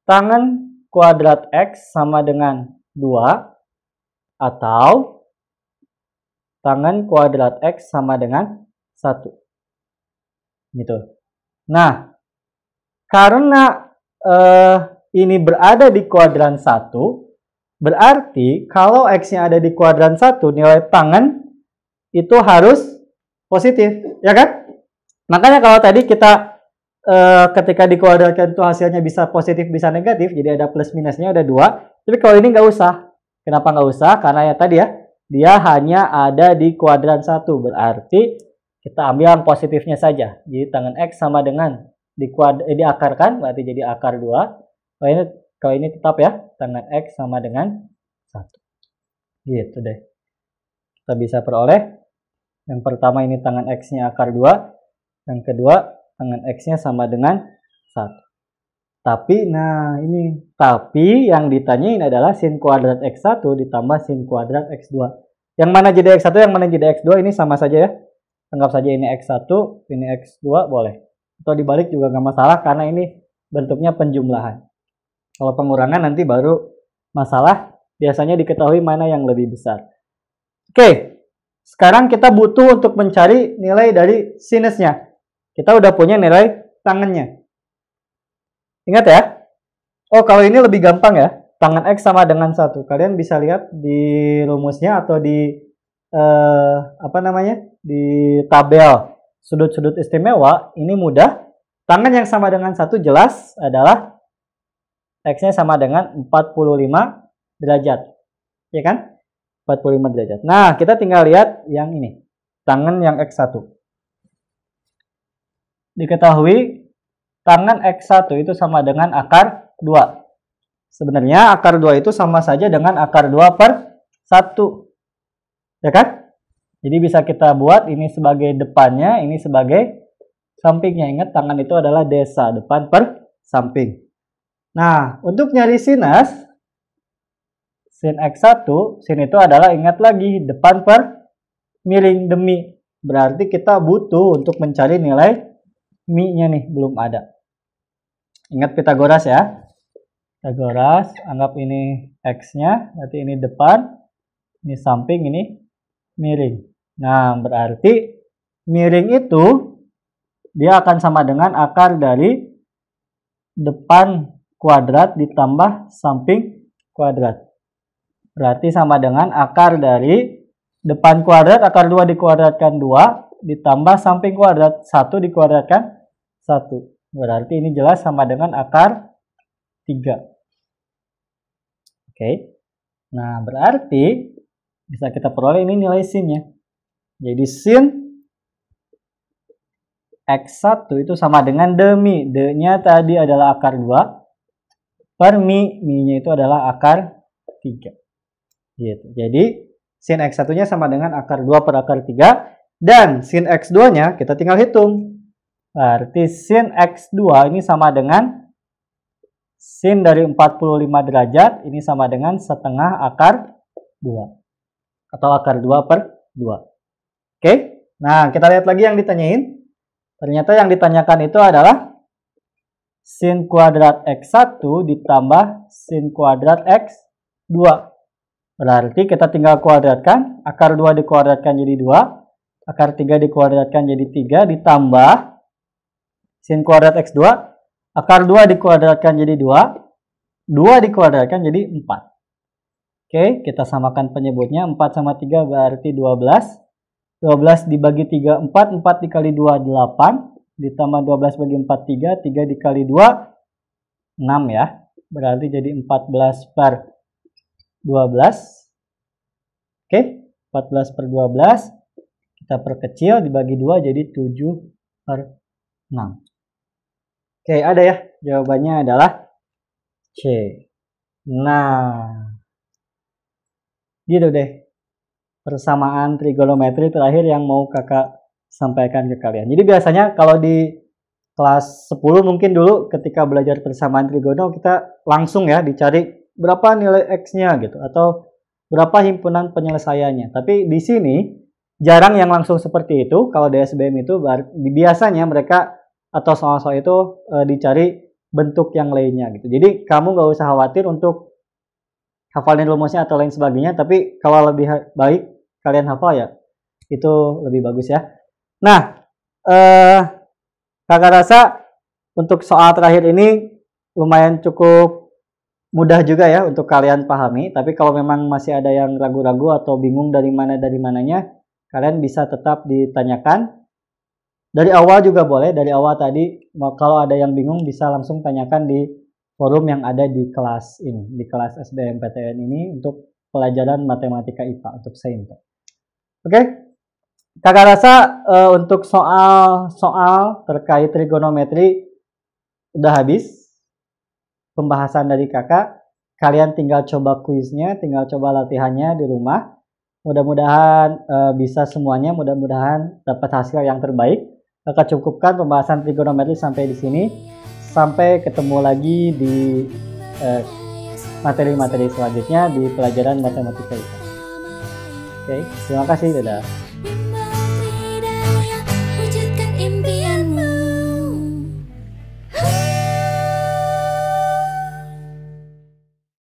tangan kuadrat X sama dengan 2 atau tangan kuadrat X sama dengan 1. Gitu. Nah, karena ini berada di kuadran 1, berarti kalau X-nya ada di kuadran 1, nilai tangan itu harus positif, ya kan? Makanya kalau tadi kita ketika dikuadratkan itu hasilnya bisa positif, bisa negatif, jadi ada plus minusnya, ada 2. Tapi kalau ini nggak usah. Kenapa nggak usah? Karena ya tadi ya, dia hanya ada di kuadran 1. Berarti kita ambil yang positifnya saja. Jadi tangan X sama dengan diakarkan, berarti jadi akar 2. Kalau ini tetap ya, tangan X sama dengan 1. Gitu deh. Kita bisa peroleh. Yang pertama ini tangan X-nya akar 2. Yang kedua, tangan X-nya sama dengan 1. Tapi, nah ini. Tapi yang ditanyain adalah sin kuadrat X1 ditambah sin kuadrat X2. Yang mana jadi X1, yang mana jadi X2, ini sama saja ya. Anggap saja ini X1, ini X2, boleh. Atau dibalik juga nggak masalah karena ini bentuknya penjumlahan. Kalau pengurangan nanti baru masalah, biasanya diketahui mana yang lebih besar. Oke, sekarang kita butuh untuk mencari nilai dari sinusnya. Kita udah punya nilai tangannya. Ingat ya? Oh, kalau ini lebih gampang ya. Tangan X sama dengan 1. Kalian bisa lihat di rumusnya atau di di tabel sudut-sudut istimewa. Ini mudah. Tangan yang sama dengan 1 jelas adalah X-nya sama dengan 45 derajat. Ya kan? 45 derajat. Nah, kita tinggal lihat yang ini. Tangan yang X1. Diketahui tangan X1 itu sama dengan akar 2. Sebenarnya akar 2 itu sama saja dengan akar 2 per 1. Ya kan? Jadi bisa kita buat ini sebagai depannya, ini sebagai sampingnya. Ingat, tangan itu adalah desa, depan per samping. Nah, untuk nyari sinus, sin X1, sin itu adalah, ingat lagi, depan per miring demi. Berarti kita butuh untuk mencari nilai mi-nya nih, belum ada. Ingat Pitagoras ya. Pitagoras, anggap ini X-nya, berarti ini depan, ini samping, ini miring. Nah, berarti miring itu dia akan sama dengan akar dari depan kuadrat ditambah samping kuadrat. Berarti sama dengan akar dari depan kuadrat, akar 2 dikuadratkan 2, ditambah samping kuadrat, 1 dikuadratkan 1. Berarti ini jelas sama dengan akar 3. Oke. Nah, berarti bisa kita peroleh ini nilai sinnya. Jadi sin X1 itu sama dengan demi. D-nya tadi adalah akar 2. Per mi-nya itu adalah akar 3. Gitu. Jadi sin X1-nya sama dengan akar 2 per akar 3. Dan sin X2-nya kita tinggal hitung. Berarti sin X2 ini sama dengan sin dari 45 derajat. Ini sama dengan setengah akar 2. Atau akar 2 per 2. Oke. Nah, kita lihat lagi yang ditanyain. Ternyata yang ditanyakan itu adalah sin kuadrat X1 ditambah sin kuadrat X2. Berarti kita tinggal kuadratkan, akar 2 dikuadratkan jadi 2, akar 3 dikuadratkan jadi 3, ditambah sin kuadrat X2, akar 2 dikuadratkan jadi 2, 2 dikuadratkan jadi 4. Oke, kita samakan penyebutnya, 4 sama 3 berarti 12. 12 dibagi 3, 4, 4 dikali 2, 8. Ditambah 12 bagi 4, 3, 3 dikali 2, 6 ya. Berarti jadi 14 per 12. Oke, 14 per 12. Kita perkecil, dibagi 2 jadi 7 per 6. Oke, ada ya. Jawabannya adalah C. Nah, gitu deh. Persamaan trigonometri terakhir yang mau kakak sampaikan ke kalian. Jadi biasanya kalau di kelas 10 mungkin dulu ketika belajar persamaan trigono kita langsung ya dicari berapa nilai X-nya gitu atau berapa himpunan penyelesaiannya. Tapi di sini jarang yang langsung seperti itu. Kalau di SBM itu biasanya mereka atau soal-soal itu dicari bentuk yang lainnya gitu. Jadi kamu nggak usah khawatir untuk hafalin rumusnya atau lain sebagainya. Tapi kalau lebih baik kalian hafal ya itu lebih bagus ya. Nah, kakak rasa untuk soal terakhir ini lumayan cukup mudah juga ya untuk kalian pahami. Tapi kalau memang masih ada yang ragu-ragu atau bingung dari mananya, kalian bisa tetap ditanyakan. Dari awal juga boleh, dari awal tadi kalau ada yang bingung bisa langsung tanyakan di forum yang ada di kelas ini, di kelas SBMPTN ini untuk pelajaran matematika IPA untuk Saintek. Oke, kakak rasa untuk soal terkait trigonometri udah habis pembahasan dari kakak. Kalian tinggal coba kuisnya, tinggal coba latihannya di rumah. Mudah-mudahan bisa semuanya, mudah-mudahan dapat hasil yang terbaik. Kakak cukupkan pembahasan trigonometri sampai di sini. Sampai ketemu lagi di materi-materi selanjutnya di pelajaran matematika IPA. Oke, terima kasih, dadah.